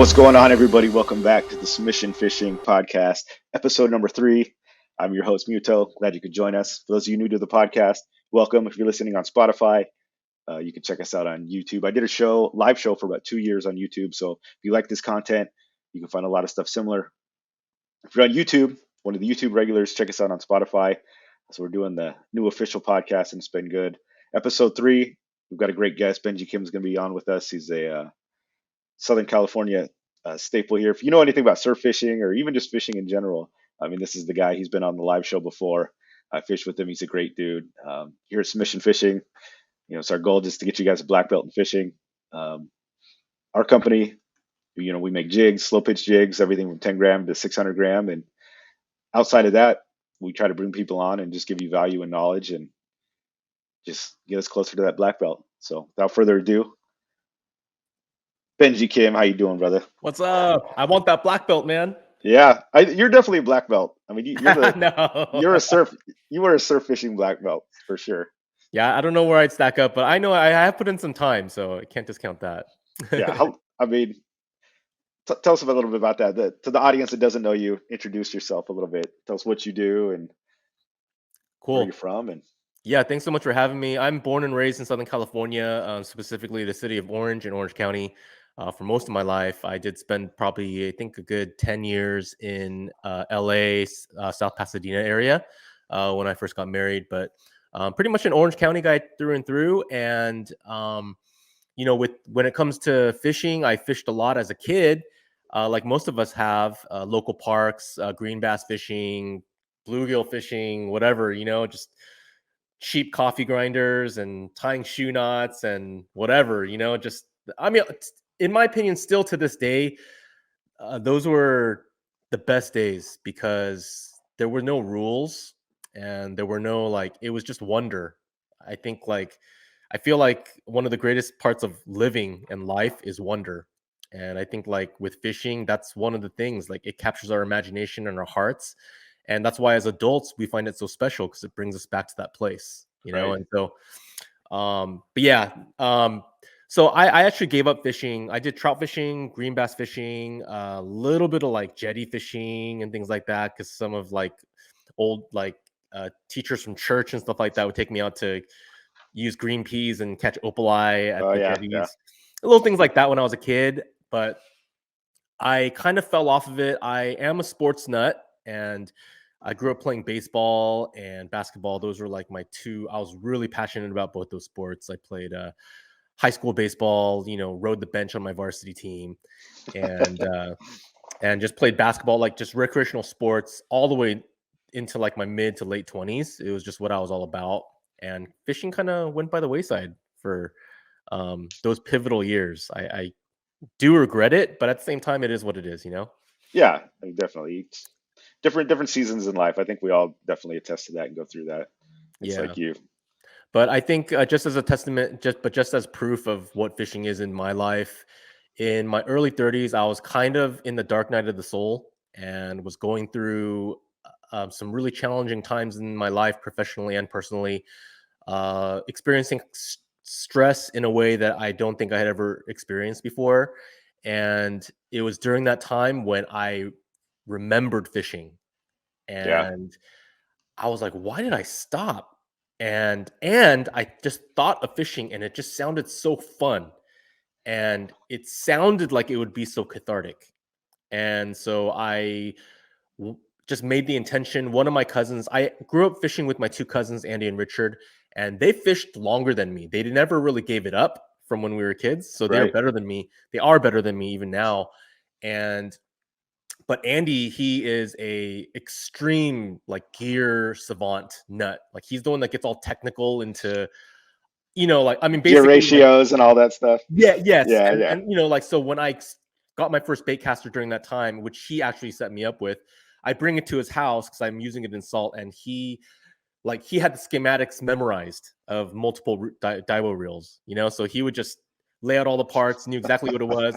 What's going on, everybody? Welcome back to the Submission Fishing Podcast, episode number 3. I'm your host, Muto. Glad you could join us. For those of you new to the podcast, welcome. If you're listening on Spotify, you can check us out on YouTube. I did a live show for about 2 years on YouTube. So if you like this content, you can find a lot of stuff similar. If you're on YouTube, one of the YouTube regulars, check us out on Spotify. So we're doing the new official podcast, and it's been good. Episode 3, we've got a great guest. Benjie Kim is going to be on with us. He's a Southern California staple here. If you know anything about surf fishing or even just fishing in general, I mean, this is the guy. He's been on the live show before. I fished with him. He's a great dude. Here at Submission Fishing, it's our goal just to get you guys a black belt in fishing. Our company, we make jigs, slow pitch jigs, everything from 10 gram to 600 gram. And outside of that, we try to bring people on and just give you value and knowledge and just get us closer to that black belt. So without further ado, Benjie Kim, how you doing, brother? What's up? I want that black belt, man. Yeah, you're definitely a black belt. I mean, No. you were a surf fishing black belt for sure. Yeah, I don't know where I'd stack up, but I know I have put in some time, so I can't discount that. Yeah, tell us a little bit about that. To the audience that doesn't know you, introduce yourself a little bit. Tell us what you do and where you're Cool. from. And Yeah, thanks so much for having me. I'm born and raised in Southern California, specifically the city of Orange in Orange County. For most of my life, I did spend probably, I think, a good 10 years in LA, South Pasadena area when I first got married. But pretty much an Orange County guy through and through. And, when it comes to fishing, I fished a lot as a kid, like most of us have, local parks, green bass fishing, bluegill fishing, whatever, just cheap coffee grinders and tying shoe knots and whatever, in my opinion, still to this day, those were the best days because there were no rules and there were no, it was just wonder. I feel like one of the greatest parts of living and life is wonder. And I think with fishing, that's one of the things, it captures our imagination and our hearts. And that's why as adults, we find it so special because it brings us back to that place, right. And so, but yeah, so I actually gave up fishing. I did trout fishing, green bass fishing, a little bit of jetty fishing and things like that. Cause some of old, teachers from church and stuff like that would take me out to use green peas and catch opali at the jetties. Yeah. Little things like that when I was a kid, but I kind of fell off of it. I am a sports nut and I grew up playing baseball and basketball. Those were my two. I was really passionate about both those sports. I played high school baseball, rode the bench on my varsity team and just played basketball, just recreational sports all the way into my mid to late 20s. It was just what I was all about. And fishing kind of went by the wayside for those pivotal years. I do regret it, but at the same time, it is what it is, Yeah, definitely. Different seasons in life. I think we all definitely attest to that and go through that. It's Yeah. like you. But I think just as a testament, just as proof of what fishing is in my life, in my early 30s, I was kind of in the dark night of the soul and was going through some really challenging times in my life, professionally and personally, experiencing stress in a way that I don't think I had ever experienced before. And it was during that time when I remembered fishing. And I was like, why did I stop? And I just thought of fishing and it just sounded so fun. And it sounded like it would be so cathartic. And so I just made the intention. One of my cousins, I grew up fishing with my two cousins, Andy and Richard, and they fished longer than me. They never really gave it up from when we were kids. So they're better than me. They are better than me even now. But Andy, he is a extreme gear savant nut. He's the one that gets all technical into, basically gear ratios and all that stuff. Yeah, yes. Yeah, And so when I got my first baitcaster during that time, which he actually set me up with, I bring it to his house because I'm using it in salt, and he had the schematics memorized of multiple Daiwa reels, so he would just lay out all the parts, knew exactly what it was,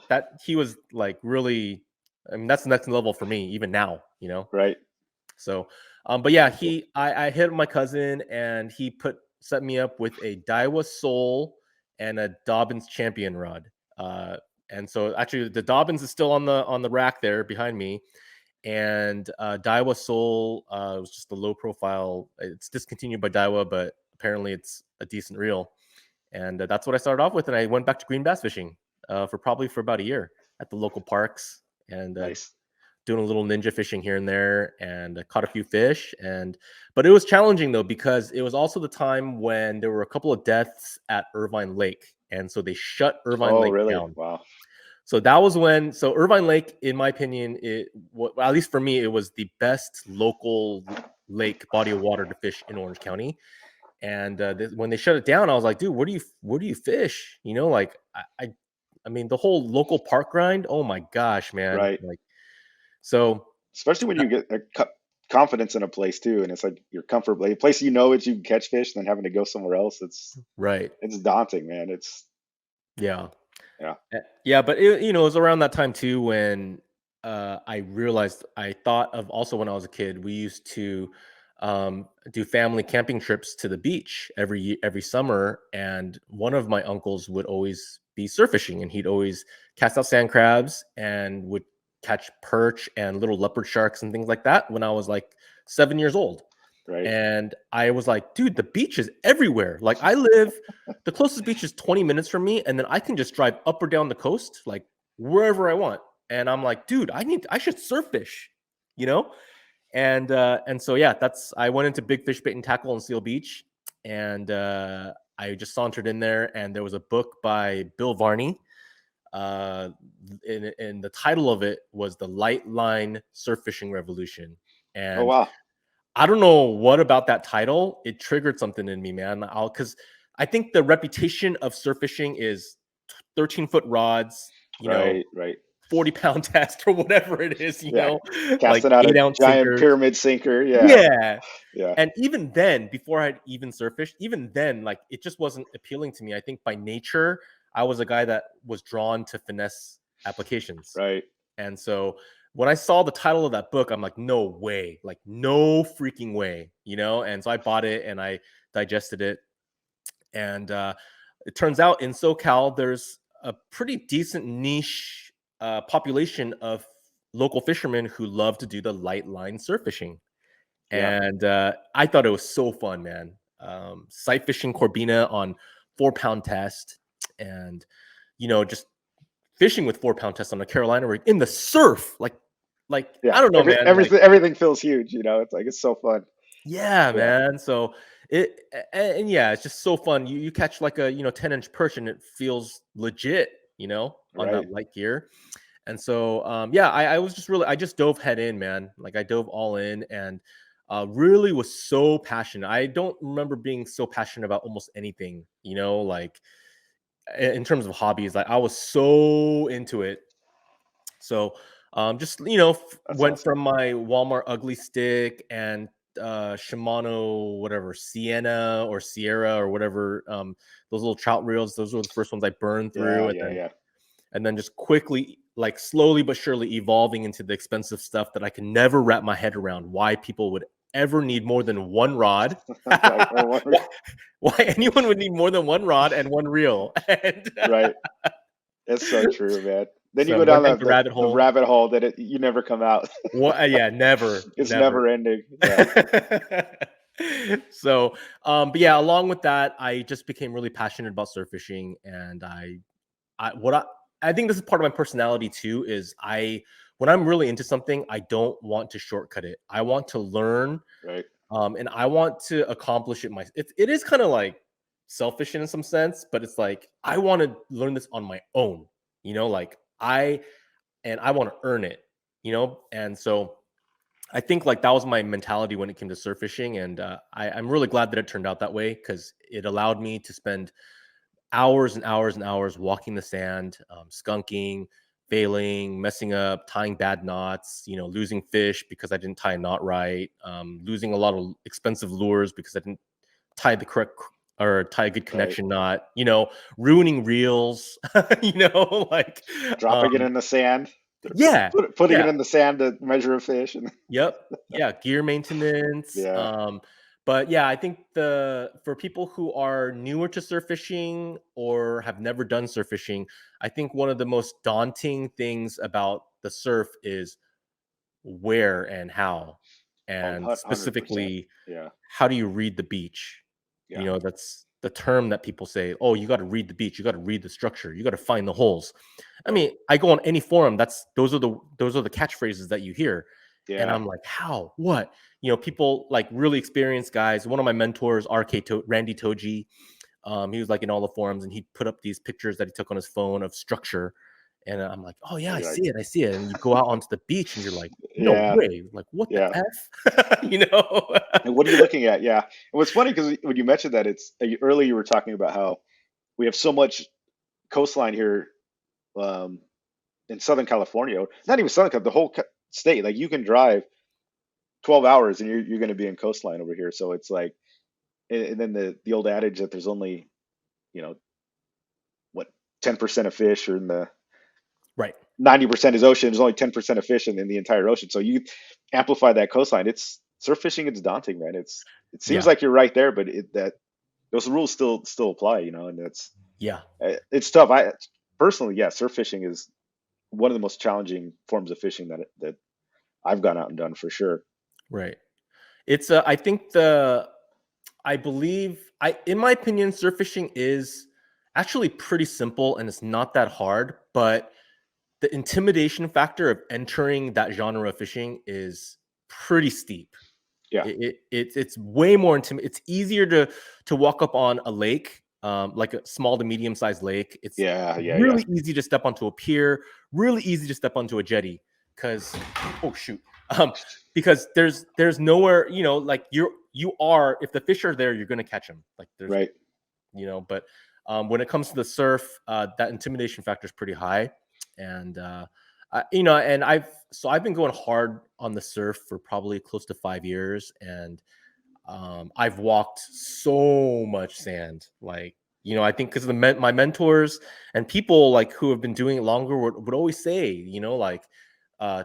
that. He was really, that's the next level for me even now, Right. So but yeah, I hit my cousin and he set me up with a Daiwa Soul and a Dobbins Champion rod. And so actually the Dobbins is still on the rack there behind me. And Daiwa Soul was just a low profile. It's discontinued by Daiwa, but apparently it's a decent reel. And that's what I started off with. And I went back to green bass fishing for about a year at the local parks, and Nice. doing a little ninja fishing here and there, and caught a few fish. But it was challenging though, because it was also the time when there were a couple of deaths at Irvine Lake, and so they shut Irvine Oh, Lake really? down. Wow. So that was when. So Irvine Lake, in my opinion, at least for me, it was the best local lake body of water to fish in Orange County. And when they shut it down, I was like, dude, where do you fish? Like I mean, the whole local park grind. Oh my gosh, man! Right. Like, so Especially when you get confidence in a place too, and it's like you're comfortable. A place you know that you can catch fish, then having to go somewhere else, right, it's daunting, man. yeah. Yeah. Yeah, but it was around that time too when I realized, I thought of also when I was a kid, we used to do family camping trips to the beach every summer, and one of my uncles would always be surf fishing, and he'd always cast out sand crabs and would catch perch and little leopard sharks and things like that when I was like 7 years old. Right. And I was like, dude, the beach is everywhere. Like, the closest beach is 20 minutes from me, and then I can just drive up or down the coast, like wherever I want. And I'm like, dude, I should surf fish, you know? And so yeah, I went into Big Fish Bait and Tackle in Seal Beach, and I just sauntered in there, and there was a book by Bill Varney. And the title of it was The Light Line Surf Fishing Revolution. Oh, And wow. I don't know what about that title. It triggered something in me, man. Because I think the reputation of surf fishing is 13-foot rods, Right. Right. 40-pound test or whatever it is, Yeah. like Casting out a 8-ounce giant sinkers. pyramid sinker. Yeah. Yeah. Yeah. And even then, before I'd even surf fished, even then, like, it just wasn't appealing to me. I think by nature, I was a guy that was drawn to finesse applications. Right. And so when I saw the title of that book, I'm like, no way, like no freaking way, And so I bought it and I digested it. And it turns out in SoCal, there's a pretty decent niche population of local fishermen who love to do the light line surf fishing. Yeah. And I thought it was so fun, man. Sight fishing Corbina on 4-pound test, and just fishing with 4-pound test on a Carolina rig in the surf, like Yeah. I don't know, man. Everything feels huge. It's like it's so fun. Yeah, Yeah. man. So and yeah, it's just so fun. You catch like a 10-inch perch, and it feels legit, on Right. that light gear. And so yeah, I was just I just dove head in, man. Like, I dove all in, and really was so passionate. I don't remember being so passionate about almost anything, like in terms of hobbies. Like, I was so into it. So just That's went awesome. from my Walmart ugly stick and Shimano, whatever, Sienna or Sierra or whatever, those little trout reels. Those were the first ones I burned through, Yeah. and Yeah. then Yeah. just quickly, like slowly but surely, evolving into the expensive stuff that I can never wrap my head around. Why people would ever need more than one rod? Right. Why anyone would need more than one rod and one reel? And Right. It's so true, man. Then you so go down went down the rabbit the hole. rabbit hole that you never come out. Yeah, never, It's never. never ending. Yeah. So, but yeah, along with that, I just became really passionate about surf fishing, and I think this is part of my personality too. Is when I'm really into something, I don't want to shortcut it. I want to learn, Right. and I want to accomplish it. It is kind of like selfish in some sense, but it's like I want to learn this on my own. Like I want to earn it. And so I think like that was my mentality when it came to surf fishing, and I'm really glad that it turned out that way, because it allowed me to spend hours and hours and hours walking the sand, skunking, failing, messing up, tying bad knots, losing fish because I didn't tie a knot right, losing a lot of expensive lures because I didn't tie the correct or tie a good Right. connection knot, ruining reels, like, Dropping it in the sand. yeah, Putting it yeah. in the sand to measure a fish. Yep. Yeah, gear maintenance. Yeah. But yeah, I think for people who are newer to surf fishing or have never done surf fishing, I think one of the most daunting things about the surf is where and how, Oh, and 100%. specifically, Yeah. how do you read the beach? Yeah. That's the term that people say, oh, you got to read the beach, you got to read the structure, you got to find the holes. I Right. mean, I go on any forum, those are the catchphrases that you hear. And Yeah. I'm like, how? What? People like really experienced guys. One of my mentors, Randy Toji, he was like in all the forums, and he put up these pictures that he took on his phone of structure. And I'm like, oh yeah, And I you're like, see it. I see it. And you go out onto the beach and you're like, no yeah. way. Like, what the Yeah. F? And what are you looking at? Yeah. And what's funny because when you mentioned that, it's earlier you were talking about how we have so much coastline here, um, in Southern California, not even Southern California, the whole state. Like you can drive 12 hours and you're going to be in coastline over here. So it's like, and then the old adage that there's only, you know, what, 10% of fish are in the Right. 90% is ocean. There's only 10% of fish in the entire ocean. So you amplify that coastline. It's surf fishing. It's daunting, man. It seems Yeah. like you're right there, but that those rules still apply, and Yeah. it's tough. I personally, yeah, surf fishing is one of the most challenging forms of fishing that I've gone out and done for sure. Right. It's I think I believe in my opinion, surf fishing is actually pretty simple and it's not that hard, but the intimidation factor of entering that genre of fishing is pretty steep. Yeah, It's way more intimate. It's easier to walk up on a lake, like a small to medium sized lake. It's yeah, yeah, yeah. really easy to step onto a pier, really easy to step onto a jetty, because oh shoot, um, because there's nowhere, like you are, if the fish are there, you're gonna catch them. Like there's Right. but when it comes to the surf, that intimidation factor is pretty high, and and I've been going hard on the surf for probably close to 5 years, and I've walked so much sand. Like, I think because my mentors and people like who have been doing it longer would always say, like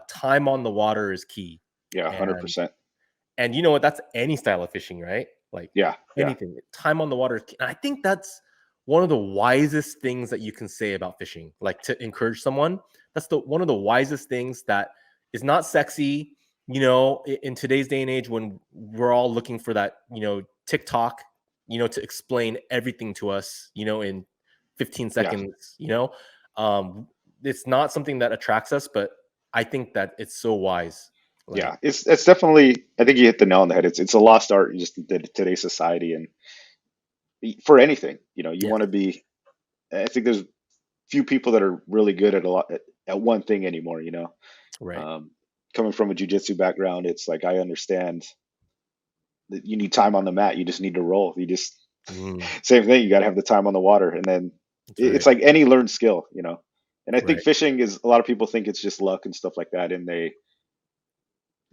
time on the water is key, Yeah, and 100%. you know what? That's any style of fishing, right? Like Yeah, yeah, anything. Time on the water is key. And I think that's one of the wisest things that you can say about fishing. Like to encourage someone, that's the one of the wisest things that is not sexy. In today's day and age, when we're all looking for that, TikTok, to explain everything to us, in 15 yeah, seconds. Um, it's not something that attracts us, but I think that it's so wise. Like, yeah. It's definitely. I think you hit the nail on the head. It's a lost art just in today's society, and for anything, you yes, want to be. I think there's few people that are really good at a lot at one thing anymore. right. Um, Coming from a jujitsu background, it's like I understand that you need time on the mat. You just need to roll. You just Mm, same thing. You got to have the time on the water, and then that's right. it's like any learned skill. And I think Right. fishing is a lot of people think it's just luck and stuff like that, and they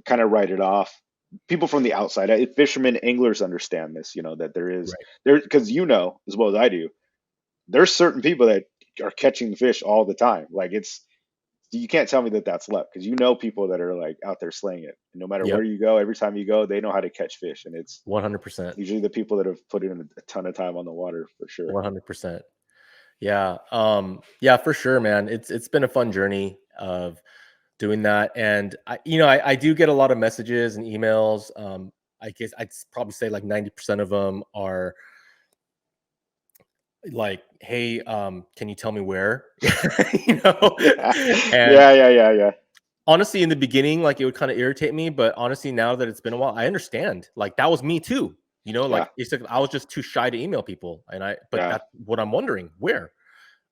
kind of write it off. People from the outside, fishermen, anglers understand this. That Right. because as well as I do, there's certain people that are catching fish all the time. Like you can't tell me that that's luck because people that are like out there slaying it. And no matter Yep. where you go, every time you go, they know how to catch fish, and it's 100%. usually the people that have put in a ton of time on the water for sure. 100%. Yeah. Yeah, for sure, man. It's been a fun journey of doing that. And I do get a lot of messages and emails. I guess I'd probably say like 90% of them are like, hey, can you tell me where? you know? Yeah, And yeah, yeah, yeah, yeah, honestly, in the beginning, like, it would kinda irritate me, but honestly, now that it's been a while, I understand. Like, that was me too, yeah, like, it's like I was just too shy to email people, but yeah. that's what I'm wondering, where?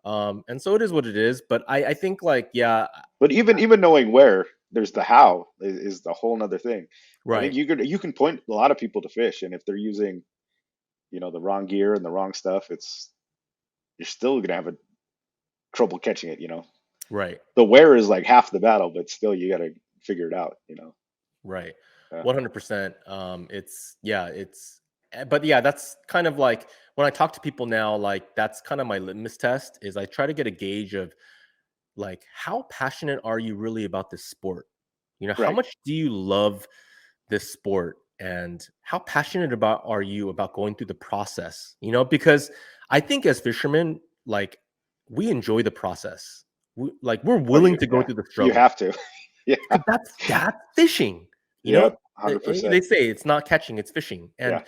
And so it is what it is, but I think, like, yeah, But even knowing where, there's the how is the whole nother thing. I think right. you can point a lot of people to fish, and if they're using the wrong gear and the wrong stuff, you're still gonna have a trouble catching it. Right, The where is like half the battle, but still you got to figure it out. right. Yeah, 100%. But yeah, that's kind of like when I talk to people now, like, that's kind of my litmus test is I try to get a gauge of, like, how passionate are you really about this sport? How right. much do you love this sport? and how passionate about are you about going through the process? Because I think as fishermen, like, we enjoy the process. We're Oh, willing to go through the you struggle have to. Yeah, because that's fishing. You yep, know, 100%. they say it's not catching, it's fishing, Yeah, and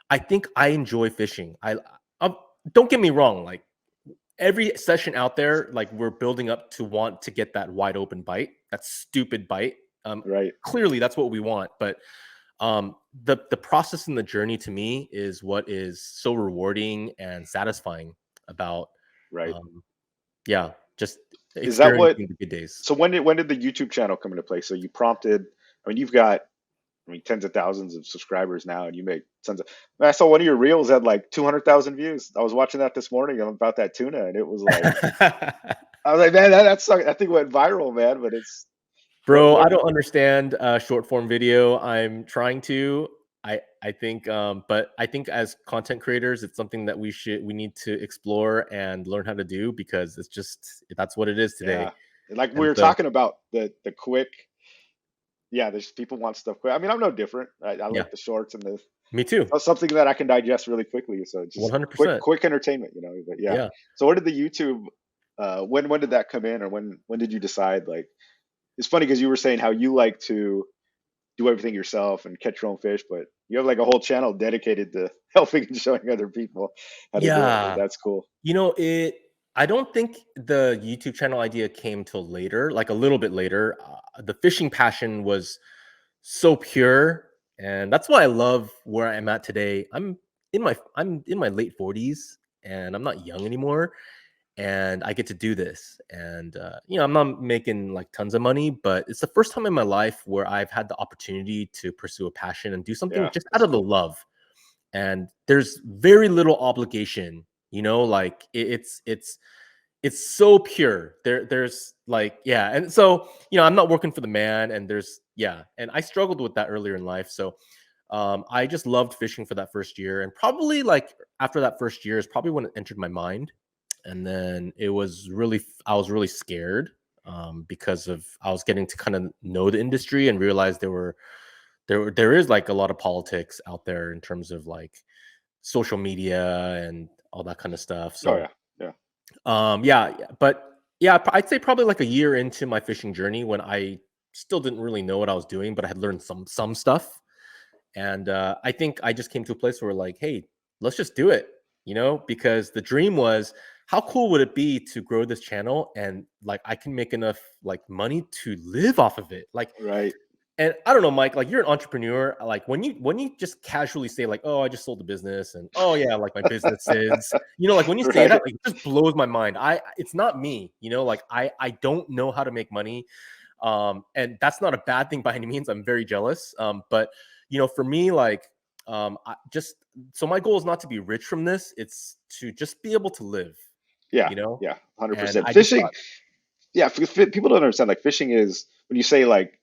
I think I enjoy fishing. I don't get me wrong, like every session out there, like we're building up to want to get that wide open bite, that stupid bite. right, Clearly that's what we want, but the process and the journey to me is what is so rewarding and satisfying about right. um yeah, just Is that what? experiencing the good days. So when did the YouTube channel come into play? So you prompted. I mean, you've got, I mean, tens of thousands of subscribers now, and you make tons of. I saw one of your reels had like 200,000 views. I was watching that this morning about that tuna, and it was like, I was like, man, that's I think it went viral, man. But it's Bro, I what don't understand short form video. I'm trying to. I think but I think as content creators, it's something that we need to explore and learn how to do because it's just that's what it is today. yeah, like we And were so talking about the quick. Yeah, there's people want stuff quick. I mean, I'm no different. I yeah, like the shorts and the me too. something that I can digest really quickly. So it's just quick 100%. quick entertainment, But yeah. Yeah. So what did the YouTube? When did that come in, or when did you decide? Like, it's funny because you were saying how you like to do everything yourself and catch your own fish, but you have like a whole channel dedicated to helping and showing other people how to do it. Like, Yeah. that's cool. It I don't think the YouTube channel idea came till later, like a little bit later. The fishing passion was so pure, and that's why I love where I'm at today. I'm in my late 40s, and I'm not young anymore, and I get to do this. And I'm not making like tons of money, but it's the first time in my life where I've had the opportunity to pursue a passion and do something Yeah, just out that's of the cool. love. And there's very little obligation, like it's so pure. There's like, yeah. And so, I'm not working for the man, and there's, yeah. And I struggled with that earlier in life. So I just loved fishing for that first year. And probably like after that first year is probably when it entered my mind. And then I was really scared because of I was getting to kind of know the industry and realize there is like a lot of politics out there in terms of like social media and all that kind of stuff. Oh So yeah, yeah, but yeah, I'd say probably like a year into my fishing journey when I still didn't really know what I was doing, but I had learned some stuff. And I think I just came to a place where like, hey, let's just do it, because the dream was how cool would it be to grow this channel and like I can make enough like money to live off of it. Like, right. and I don't know, Mike, like you're an entrepreneur. Like when you just casually say like, "Oh, I just sold the business," and "Oh yeah, like my business is," like when you say that, Right. like it just blows my mind. It's not me, like I don't know how to make money, and that's not a bad thing by any means. I'm very jealous, but for me, like, so my goal is not to be rich from this. It's to just be able to live, Yeah, you know, yeah, and 100%. I just Fishing. thought, Yeah, people don't understand. Like, fishing is, when you say like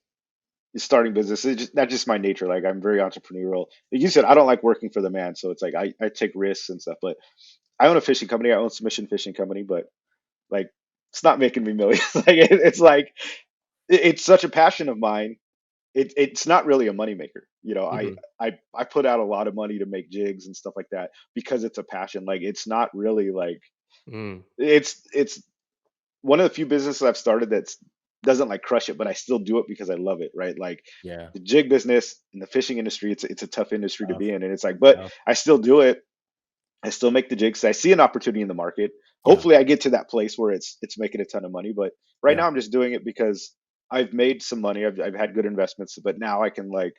starting business, that's just my nature. Like, I'm very entrepreneurial. Like you said, I don't like working for the man, so it's like I take risks and stuff. But I own a fishing company. I own Submission Fishing Company, but like, it's not making me millions. Like, it's like it's such a passion of mine. It's not really a moneymaker. mhm, I put out a lot of money to make jigs and stuff like that because it's a passion. Like, it's not really like mm, it's one of the few businesses I've started that's doesn't like crush it, but I still do it because I love it, right? Like, yeah, the jig business and the fishing industry, it's a tough industry to tough, be in, and it's like, but tough, I still do it. I still make the jigs. I see an opportunity in the market. yeah, Hopefully, I get to that place where it's making a ton of money. But right yeah, now, I'm just doing it because I've made some money. I've had good investments, but now I can like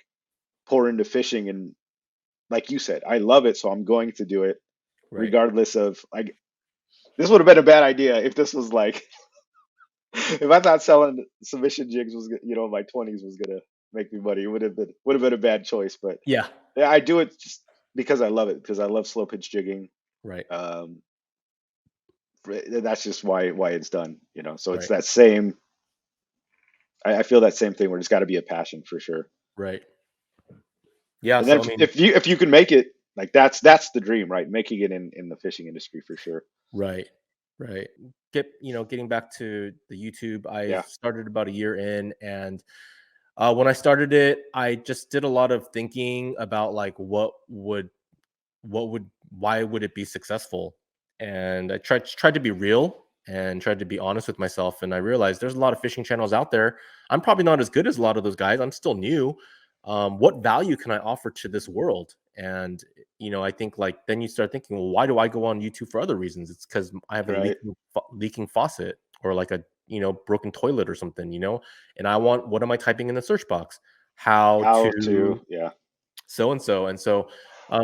pour into fishing, and like you said, I love it, so I'm going to do it right. regardless of like. This would have been a bad idea if this was like if I thought selling submission jigs was in my 20s was gonna make me money. It would have been a bad choice. But Yeah, yeah, I do it just because I love it, because I love slow pitch jigging. right, Um, that's just why it's done. So it's right, that same. I feel that same thing where it's got to be a passion for sure. right. Yeah, And then so I if, mean, if you can make it, like, that's the dream, right? Making it in the fishing industry for sure. right, right. Getting back to the YouTube, I Yeah, started about a year in, and When I started it, I just did a lot of thinking about like what would why would it be successful? And I tried to be real and tried to be honest with myself. And I realized there's a lot of fishing channels out there. I'm probably not as good as a lot of those guys. I'm still new. What value can I offer to this world? And I think like then you start thinking, well, why do I go on YouTube for other reasons? It's because I have a Right. leaking faucet or like a broken toilet or something, and I want what am I typing in the search box? How How to, to yeah, so and so and so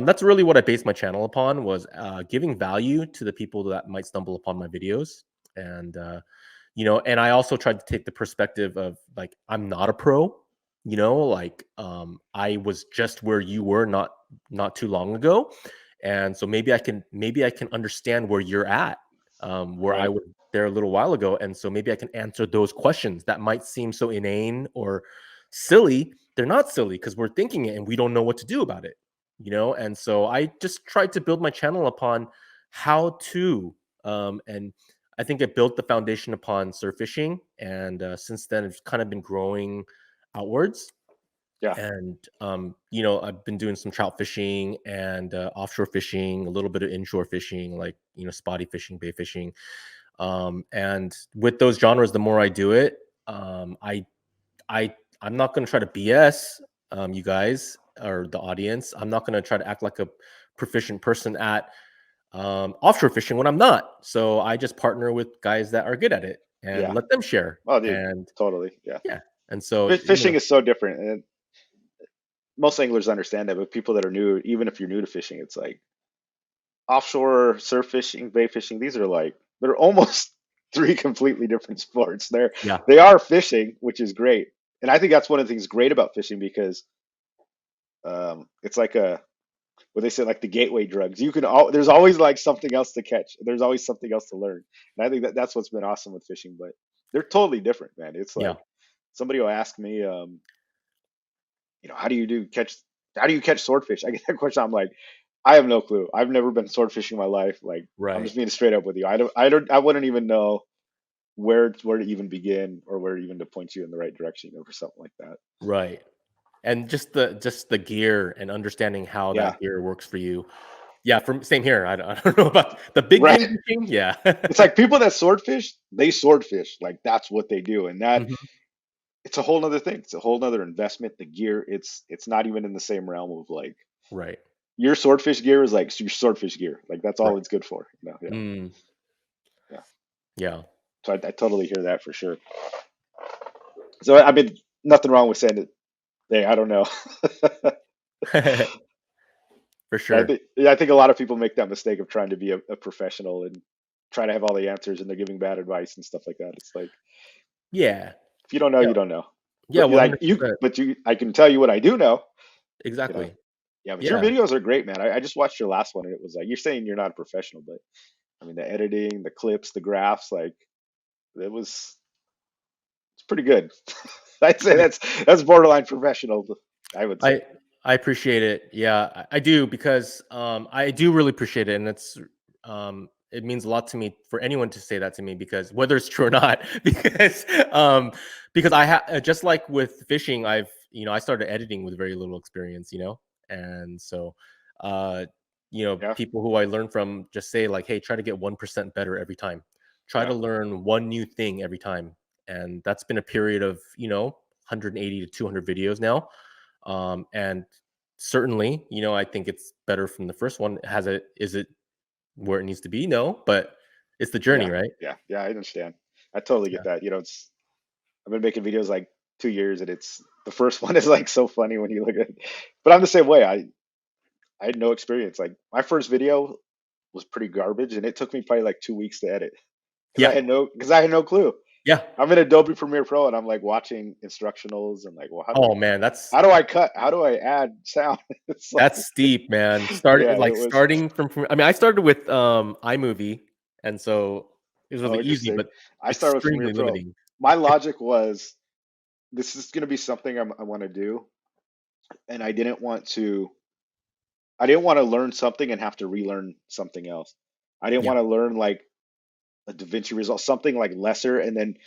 that's really what I based my channel upon was giving value to the people that might stumble upon my videos. And and I also tried to take the perspective of like I'm not a pro, like I was just where you were not too long ago, and so maybe I can understand where you're at, where I right. was there a little while ago, and so maybe I can answer those questions that might seem so inane or silly. They're not silly because we're thinking it and we don't know what to do about it, and so I just tried to build my channel upon how to, and I think it built the foundation upon surf fishing, and since then it's kind of been growing outwards. Yeah, And I've been doing some trout fishing and offshore fishing, a little bit of inshore fishing, like spotty fishing, bait fishing. And with those genres, the more I do it, I I'm not going to try to BS you guys or the audience. I'm not going to try to act like a proficient person at offshore fishing when I'm not. So I just partner with guys that are good at it and yeah. let them share. Oh, dude, And totally. Yeah. yeah, and so Fishing is so different, and most anglers understand that. But people that are new, even if you're new to fishing, it's like offshore surf fishing, bait fishing. These are like they're almost three completely different sports. yeah, They are fishing, which is great, and I think that's one of the things great about fishing because it's like a what they say like the gateway drugs. There's always like something else to catch. There's always something else to learn, and I think that's what's been awesome with fishing. But they're totally different, man. It's yeah, like somebody will ask me, how do you catch swordfish? I get that question. I'm like, I have no clue. I've never been sword fishing in my life. Like, I'm right, just being straight up with you. I wouldn't even know where to even begin or where even to point you in the right direction, for something like that. right. And just the gear and understanding how Yeah, that gear works for you. Yeah, from same here. I don't know about the big right. game fishing. Yeah. It's like people that swordfish, they swordfish. Like that's what they do, and that Mhm. it's a whole nother thing. It's a whole nother investment. The gear, it's not even in the same realm of like Right. your swordfish gear is like your swordfish gear. Like that's all Right. it's good for. Yeah, Mm, yeah. yeah. So I totally hear that for sure. So I mean, nothing wrong with saying it. Hey, I don't know. For I sure. think yeah, I think a lot of people make that mistake of trying to be a professional and trying to have all the answers, and they're giving bad advice and stuff like that. It's like Yeah. if you don't know, Yeah. you don't know. Yeah, But $100%. I can tell you what I do know. You know, Exactly. yeah. But your Yeah. videos are great, man. I just watched your last one, and it was like you're saying you're not a professional, but I mean the editing, the clips, the graphs, like it's pretty good. I'd say that's borderline professional. I would say. I I appreciate it. Yeah, I do because I do really appreciate it, and it means a lot to me for anyone to say that to me because whether it's true or not, um because just like with fishing, I started editing with very little experience, and so uh Yeah, people who I learn from just say like, hey, try to get 1% better every time, try yeah, to learn one new thing every time, and that's been a period of 180 to 200 videos now. And certainly, I think it's better from the first one. Is it where it needs to be? No, but it's the journey, yeah, right? yeah. I understand. I totally Yeah. get that. It's I've been making videos like 2 years, and it's the first one is like so funny when you look at it. But I'm the same way. I had no experience. Like my first video was pretty garbage, and it took me probably like 2 weeks to edit Yeah. because I had no clue. Yeah. I'm in Adobe Premiere Pro, and I'm like watching instructionals and like, well, Oh man, how do I cut? How do I add sound? It's like, that's steep, man. yeah, it was. I mean, I started with iMovie, and so it was really Oh, easy, interesting. but I started with Premiere extremely Pro. limiting. My logic was this is going to be something I want to do, and I didn't want to learn something and have to relearn something else. I didn't Yeah. want to learn like a DaVinci Resolve, something like lesser, and then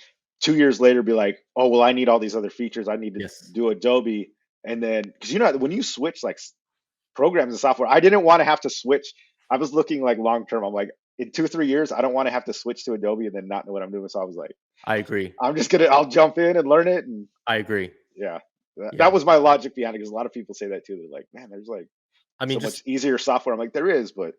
2 years later be like, oh well, I need all these other features. I need to Yes, do Adobe, and then because when you switch like programs and software, I didn't want to have to switch. I was looking like long term. I'm like, in 2 or 3 years, I don't want to have to switch to Adobe and then not know what I'm doing. So I was like, I agree. I'll jump in and learn it, and I agree. yeah, that Yeah. was my logic behind it. Because a lot of people say that too. They're like, man, there's like I mean, so just much easier software. I'm like, there is, but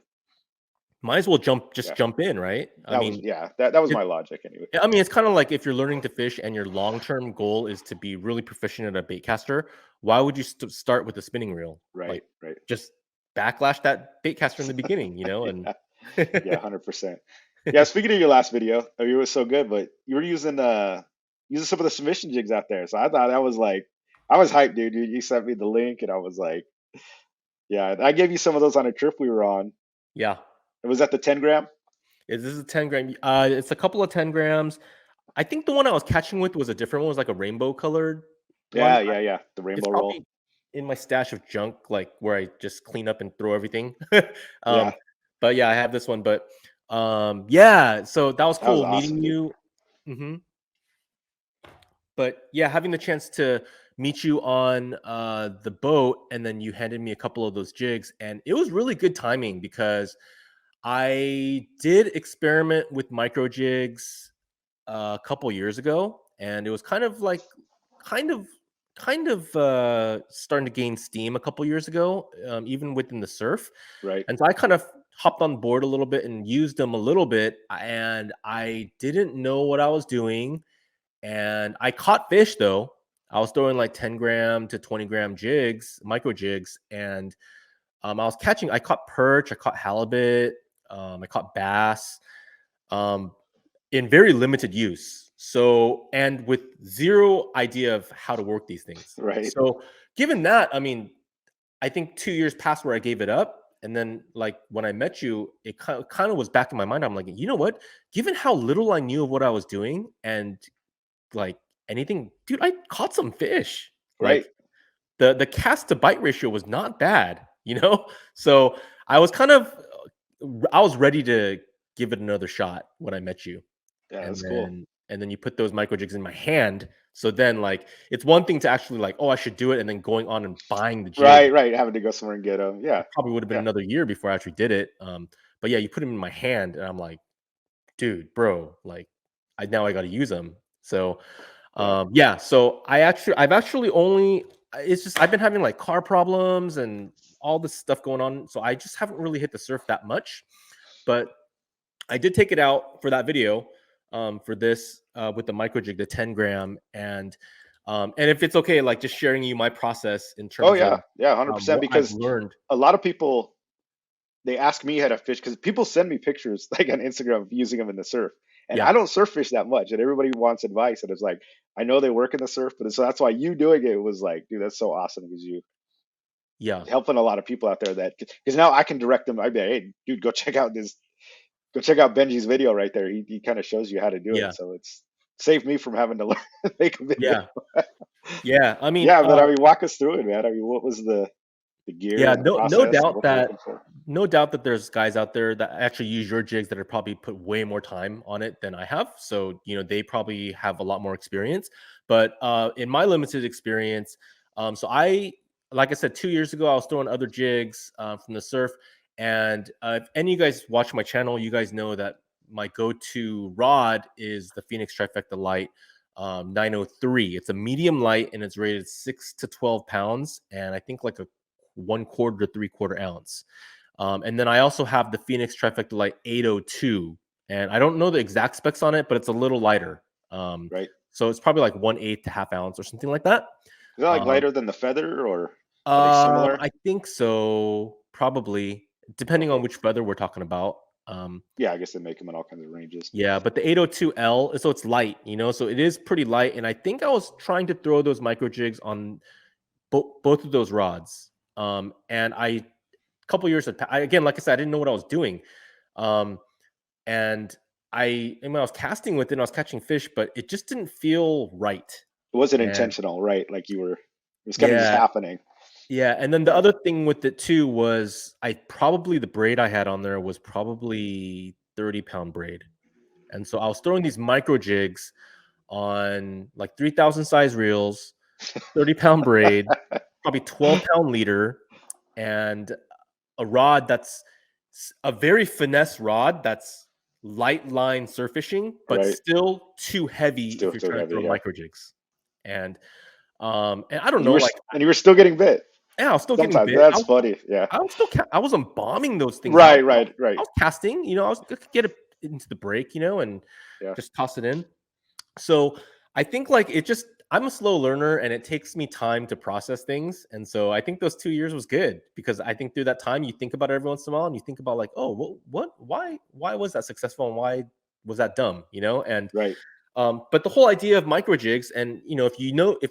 might as well just yeah, jump in, right? I mean, that was it, my logic anyway. I mean, it's kind of like if you're learning to fish and your long-term goal is to be really proficient at a bait caster, why would you start with a spinning reel? Right, Like, right. just backlash that bait caster in the beginning, you know? And Yeah, yeah, 100%. Yeah, speaking of your last video, I mean, it was so good, but you were using some of the submission jigs out there. So I thought that was like I was hyped, dude. You sent me the link and I was like, yeah, I gave you some of those on a trip we were on. yeah, It was at the 10 gram. this is a 10 gram. It's a couple of 10 grams. I think the one I was catching with was a different one. It was like a rainbow colored one. Yeah, yeah, yeah. The It's rainbow roll. probably in my stash of junk, like where I just clean up and throw everything. um, Yeah, but yeah, I have this one. But yeah, so that was that was cool awesome, meeting dude. you. But yeah, having the chance to meet you on the boat, and then you handed me a couple of those jigs, and it was really good timing because I did experiment with micro jigs a couple years ago, and it was kind of, starting to gain steam a couple years ago, even within the surf. Right, And so I kind of hopped on board a little bit and used them a little bit, and I didn't know what I was doing and I caught fish though. I was throwing like 10 gram to 20 gram jigs, micro jigs, and I caught perch, I caught halibut, I caught bass, um, in very limited use. So, and with zero idea of how to work these things. right, So, given that, I mean, I think 2 years passed where I gave it up. And then, like when I met you, it kind of was back in my mind. I'm like, you know what? Given how little I knew of what I was doing, and like anything, dude, I caught some fish. right. Like the cast to bite ratio was not bad, you know? So I was kind of I was ready to give it another shot when I met you. Yeah, And that's cool. then you put those micro jigs in my hand. So then like it's one thing to actually like, oh, I should do it, and then going on and buying the jig. Right, right. Having to go somewhere and get them. Yeah, It probably would have been yeah, another year before I actually did it. But yeah, you put them in my hand and I'm like, dude, bro, like I got to use them. So, yeah. yeah. So I've actually only, it's just I've been having like car problems and all this stuff going on, so I just haven't really hit the surf that much. But I did take it out for that video, for this, with the micro jig, the 10 gram, and if it's okay, like just sharing you my process in Oh terms of yeah, yeah, 100%. what I've Because learned. a lot of people they ask me how to fish because people send me pictures like on Instagram of using them in the surf, and Yeah, I don't surf fish that much, and everybody wants advice, and it's like I know they work in the surf, but so that's why you doing it was like, dude, that's so awesome because you yeah, helping a lot of people out there that because now I can direct them. I'd be like, hey, dude, go check out Benji's video right there. He kind of shows you how to do it, yeah, so it's saved me from having to learn make a video. yeah, yeah. I mean, Yeah, but I mean, walk us through it, man. I mean, what was the gear yeah, and the no process and doubt what you're that looking for? there's guys out there that actually use your jigs that are probably put way more time on it than I have. So, they probably have a lot more experience. But in my limited experience, so like I said, 2 years ago, I was throwing other jigs from the surf. And if any of you guys watch my channel, you guys know that my go-to rod is the Phoenix Trifecta Light 903. It's a medium light and it's rated 6 to 12 pounds. And I think like a 1/4 to 3/4 ounce. And then I also have the Phoenix Trifecta Light 802, and I don't know the exact specs on it, but it's a little lighter. Um, Right? so it's probably like 1/8 to half ounce or something like that. Is that like Um, lighter than the feather, or are they similar? I think so, probably depending on Okay. which feather we're talking about. Um, Yeah, I guess they make them in all kinds of ranges. yeah, but the 802L, so it's light, so it is pretty light. And I think I was trying to throw those micro jigs on both of those rods. And couple years again, like I said, I didn't know what I was doing. Um, and when I was casting with it, I was catching fish, but it just didn't feel right. It wasn't And intentional, right? Like it was kind of just yeah, happening. yeah. And then the Yeah. other thing with it too was the braid I had on there was probably 30-pound braid. And so I was throwing these micro jigs, on like 3,000 size reels, 30-pound braid, probably 12-pound leader, and a rod that's a very finesse rod that's light line surf fishing, but Right. still too heavy Still if you're too trying to heavy. throw Yeah. micro jigs. And I don't And you know, were like and you were still getting bit. yeah, I was still getting Sometimes bit. that's funny. Yeah. I wasn't bombing those things out. Right. Right. Right. I was casting, I could get it into the break, and Yeah. just toss it in. So I think like I'm a slow learner and it takes me time to process things. And so I think those 2 years was good because I think through that time you think about it every once in a while and you think about like, oh, why was that successful and why was that dumb? And Right. but the whole idea of micro jigs, and if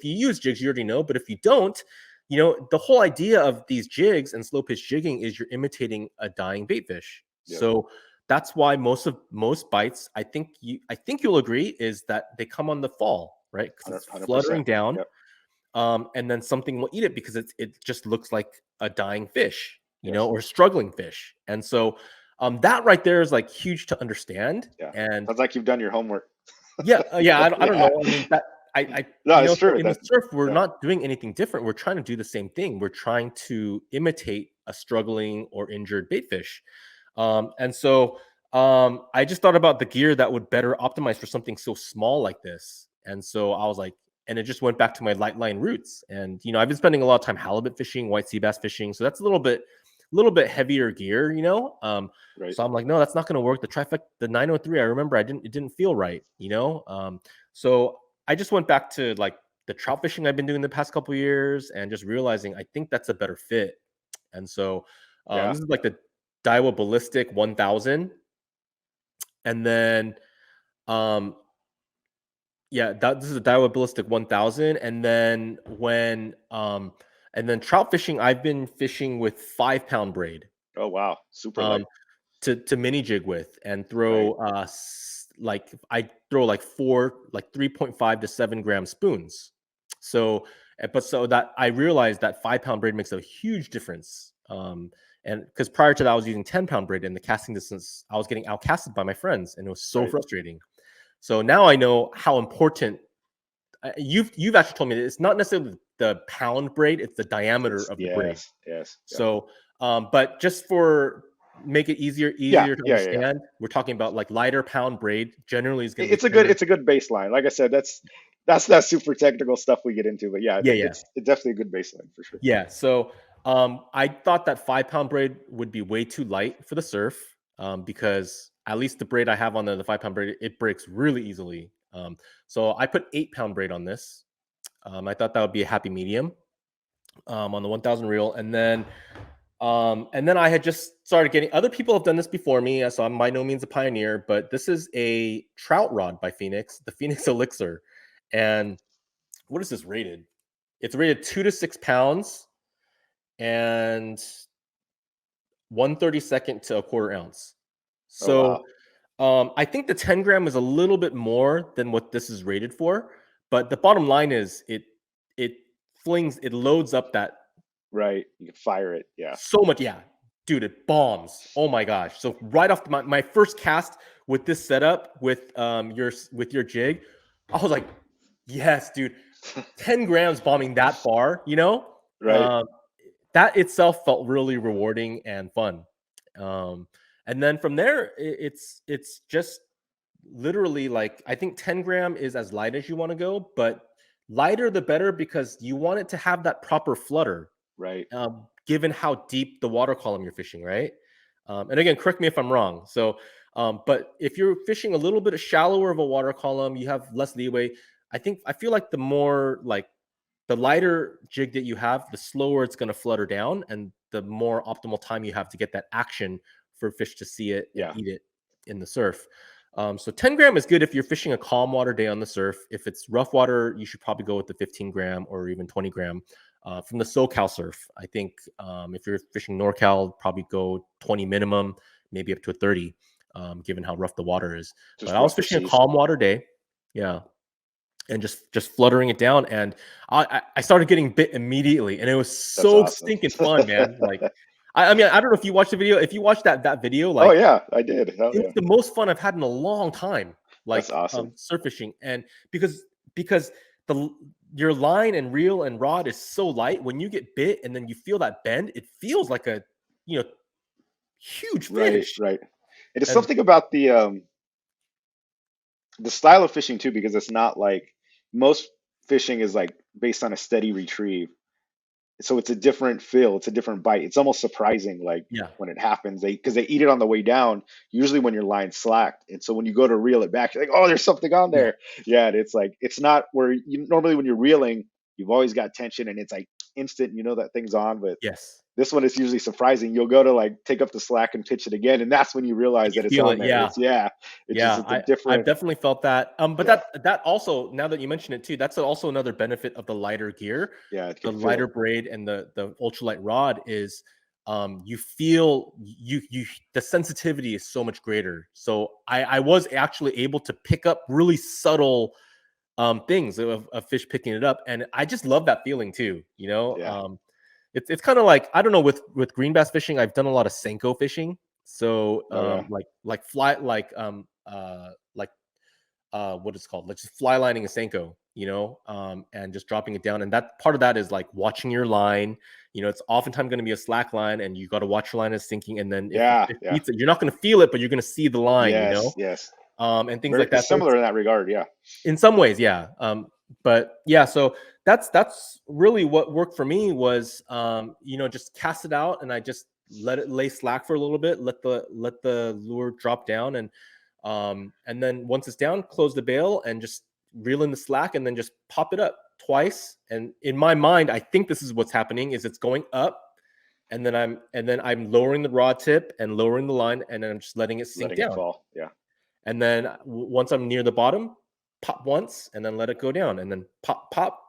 you use jigs, you already know. But if you don't, the whole idea of these jigs and slow pitch jigging is you're imitating a dying bait fish. Yep. So that's why most bites, I think you'll agree, is that they come on the fall, right? Because it's 100%. fluttering down, Yep. and then something will eat it because it just looks like a dying fish, Yes. or struggling fish. And so that right there is like huge to understand. Yeah. And Sounds like you've done your homework. yeah, I don't Yeah. know. I mean, that I No, it's so true. in the That. surf, we're Yeah. not doing anything different. We're trying to do the same thing. We're trying to imitate a struggling or injured bait fish. And so I just thought about the gear that would better optimize for something so small like this. And so I was like, and it just went back to my light line roots. And I've been spending a lot of time halibut fishing, white sea bass fishing. So that's a little bit heavier gear, Right. So I'm like, no, that's not going to work. The trifecta, the 903, I remember it didn't feel right, So I just went back to like the trout fishing I've been doing the past couple of years and just realizing I think that's a better fit. And so Yeah. this is like the Daiwa Ballistic 1000. And then, this is a Daiwa Ballistic 1000. And then and then trout fishing, I've been fishing with 5-pound braid. Oh wow. Super light. To mini jig with and Right. throw I throw like 3.5 to 7 gram spoons. So that I realized that 5-pound braid makes a huge difference. And because prior to that I was using 10-pound braid, and the casting distance I was getting outcasted by my friends, and it was so Right. frustrating. So now I know how important you've actually told me that it's not necessarily the pound braid, it's the diameter of the braid. Yes. Yes. Yeah. So but just for make it easier Yeah. to Yeah. Yeah. understand, we're talking about like lighter pound braid generally is going to be It's a good. 10. It's a good baseline. Like I said, that's that super technical stuff we get into. But yeah, Yeah. it's definitely a good baseline for sure. Yeah. So I thought that 5-pound braid would be way too light for the surf, because at least the braid I have on the 5-pound braid, it breaks really easily. So I put 8-pound braid on this. I thought that would be a happy medium on the 1000 reel. And then I had just started getting, other people have done this before me, so I'm by no means a pioneer, but this is a trout rod by Phoenix, the Phoenix Elixir. And what is this rated? It's rated 2 to 6 pounds and 1/32 to a quarter ounce. Oh wow. So I think the 10 gram is a little bit more than what this is rated for, but the bottom line is it it loads up that Right. You can fire it. Yeah. so much. Yeah, dude, it bombs. Oh my gosh. So right off my first cast with this setup with your jig, I was like, yes, dude, 10 grams bombing that far, Right. that itself felt really rewarding and fun. And then from there, it's just literally like, I think 10 gram is as light as you want to go, but lighter the better because you want it to have that proper flutter, Right. given how deep the water column you're fishing, right? And again, correct me if I'm wrong. So, but if you're fishing a little bit shallower of a water column, you have less leeway. I feel like the more like the lighter jig that you have, the slower it's going to flutter down, and the more optimal time you have to get that action for fish to see it and Yeah. eat it in the surf. So 10 gram is good if you're fishing a calm water day on the surf. If it's rough water, you should probably go with the 15 gram or even 20 gram. From the SoCal surf, I think if you're fishing NorCal, probably go 20 minimum, maybe up to a 30, given how rough the water is. Just But I was rougher fishing a seas. calm water day, yeah, and just fluttering it down, and I started getting bit immediately, and it was so awesome. stinking fun, man. Like, I mean, I don't know if you watched the video. If you watched that video, Oh like, yeah, I did. Hell it yeah. was the most fun I've had in a long time. That's like awesome. surf fishing, and because the your line and reel and rod is so light, when you get bit and then you feel that bend, it feels like a you know huge Right, fish. right. It is And something about the style of fishing too, because it's not like most fishing is like based on a steady retrieve. So it's a different feel, it's a different bite. It's almost surprising, like yeah, when it happens. They because they eat it on the way down, usually when your line's slacked. And so when you go to reel it back, you're like, oh, there's something on yeah, there. Yeah, and it's like it's not where you normally when you're reeling, you've always got tension and it's like instant, you know that thing's on, but yes. this one is usually surprising. You'll go to like take up the slack and pitch it again, and that's when you And realize you that it's feel on it, there. yeah. It's yeah, Yeah, it's a I've different definitely felt that. But yeah, that also, now that you mention it too, that's also another benefit of the lighter gear, yeah, it the can lighter feel braid and the ultralight rod is you feel you the sensitivity is so much greater. So I was actually able to pick up really subtle things of fish picking it up, and I just love that feeling too, you know. yeah. It's kind of like, I don't know, with green bass fishing, I've done a lot of Senko fishing. So Oh yeah. like fly like what it's called, like just fly lining a Senko, you know, and just dropping it down. And that part of that is like watching your line. You know, it's oftentimes going to be a slack line, and you got to watch your line is sinking. And then if the Yeah, fish yeah. eats it, you're not going to feel it, but you're going to see the line, you Yes, know, yes. and things Very like it's that. So similar in that regard, yeah. in some ways, yeah. But yeah, so that's really what worked for me was you know, just cast it out and I just let it lay slack for a little bit, let the lure drop down, and then once it's down, close the bail and just reel in the slack and then just pop it up twice. And in my mind, I think this is what's happening is it's going up and then I'm lowering the rod tip and lowering the line and then I'm just letting it sink Letting it down. fall. Yeah. And then once I'm near the bottom, pop once and then let it go down and then pop, pop,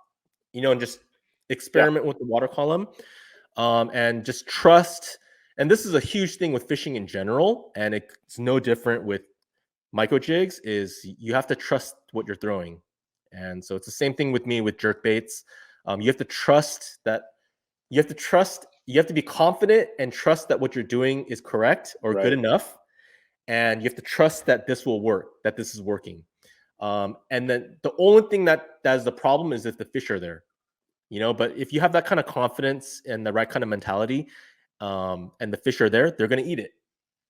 you know, and just Yeah. experiment with the water column and just trust. And this is a huge thing with fishing in general. And it's no different with micro jigs is you have to trust what you're throwing. And so it's the same thing with me with jerk baits. You have to trust that you have to be confident and trust that what you're doing is correct or good Right. enough, and you have to trust that this will work, that this is working. And then the only thing that is the problem is if the fish are there, you know. But if you have that kind of confidence and the right kind of mentality, and the fish are there, they're going to eat it.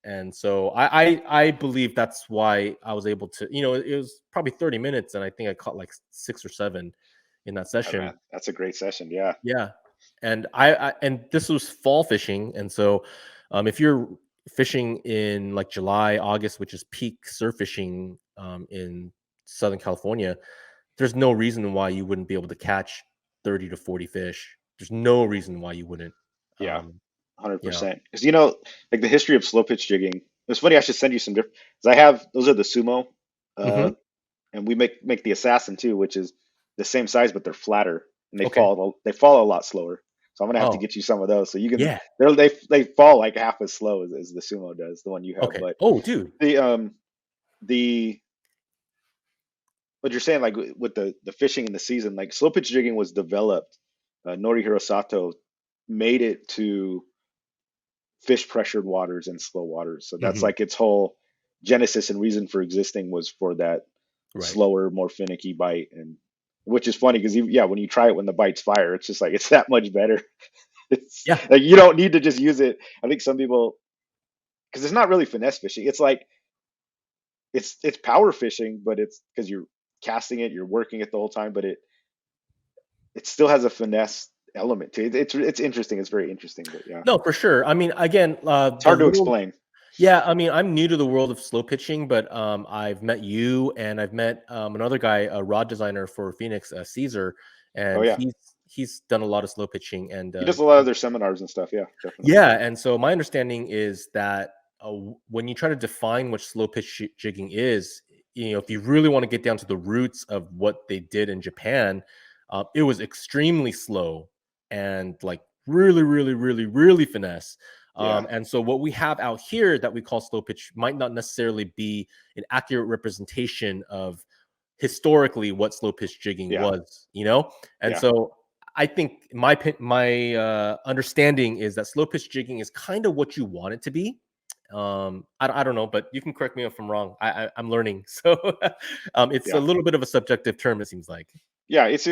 And so I believe that's why I was able to, you know, it was probably 30 minutes, and I think I caught like 6 or 7 in that Oh session. man, that's a great session. Yeah. Yeah, and and this was fall fishing, and so if you're fishing in like July, August, which is peak surf fishing in Southern California, there's no reason why you wouldn't be able to catch 30 to 40 fish. There's no reason why you wouldn't. Yeah. You know. 100%. Because you know, like the history of slow pitch jigging. It's funny. I should send you some different. Because I have those are the sumo, uh, Hmm. and we make the assassin too, which is the same size but they're flatter and Okay. they fall a lot slower. So I'm gonna have to Oh, get you some of those so you can. yeah. They fall like half as slow as the sumo does, the one you have. Okay. But Oh, dude. the the what you're saying, like with the fishing in the season, like slow pitch jigging was developed. Nori Hirosato made it to fish pressured waters and slow waters. So that's Hmm. like its whole genesis and reason for existing was for that Right. slower, more finicky bite. And which is funny because yeah, when you try it when the bite's fire, it's just like it's that much better. It's Yeah. like you don't need to just use it. I think some people because it's not really finesse fishing. It's like it's power fishing, but it's because you're casting it, you're working it the whole time, but it still has a finesse element to it. It's interesting. It's very interesting, but yeah, No, for sure. I mean, again, it's the hard to little. explain. Yeah, I mean, I'm new to the world of slow pitching, but I've met you and I've met another guy, a rod designer for Phoenix, Caesar, Oh and yeah, he's done a lot of slow pitching. And he does a lot of their seminars and stuff. Yeah, definitely. yeah, and so my understanding is that when you try to define what slow pitch jigging is, you know, if you really want to get down to the roots of what they did in Japan, it was extremely slow and like really, really, really, really finesse. Yeah, And so what we have out here that we call slow pitch might not necessarily be an accurate representation of historically what slow pitch jigging yeah, was, you know? And yeah, so I think my understanding is that slow pitch jigging is kind of what you want it to be. I don't know, but you can correct me if I'm wrong. I'm learning, so it's a Yeah. little bit of a subjective term. It seems like. Yeah, it's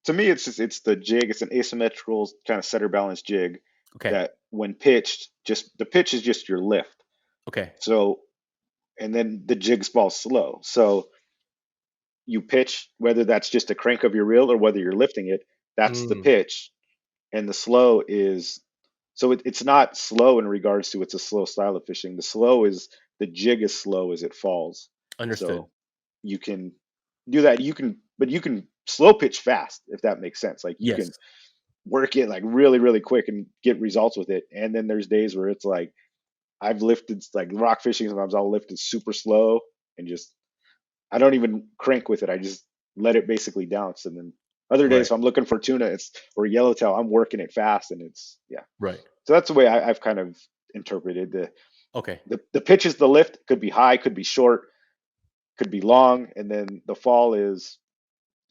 to me it's the jig. It's an asymmetrical kind of center balance jig Okay. that when pitched, just the pitch is just your lift. Okay. So and then the jigs fall slow. So you pitch, whether that's just a crank of your reel or whether you're lifting it, that's the Mm, pitch. And the slow is so it's not slow in regards to it's a slow style of fishing. The slow is the jig is slow as it falls. understood. So you can do that. But you can slow pitch fast if that makes sense. Like you can Yes. work it like really, really quick and get results with it. And then there's days where it's like I've lifted like rock fishing. Sometimes I'll lift it super slow and just I don't even crank with it. I just let it basically bounce. And then other days, Right. if I'm looking for tuna, it's or yellowtail, I'm working it fast, and it's yeah. Right. So that's the way I've kind of interpreted Okay. the pitch is the lift could be high, could be short, could be long, and then the fall is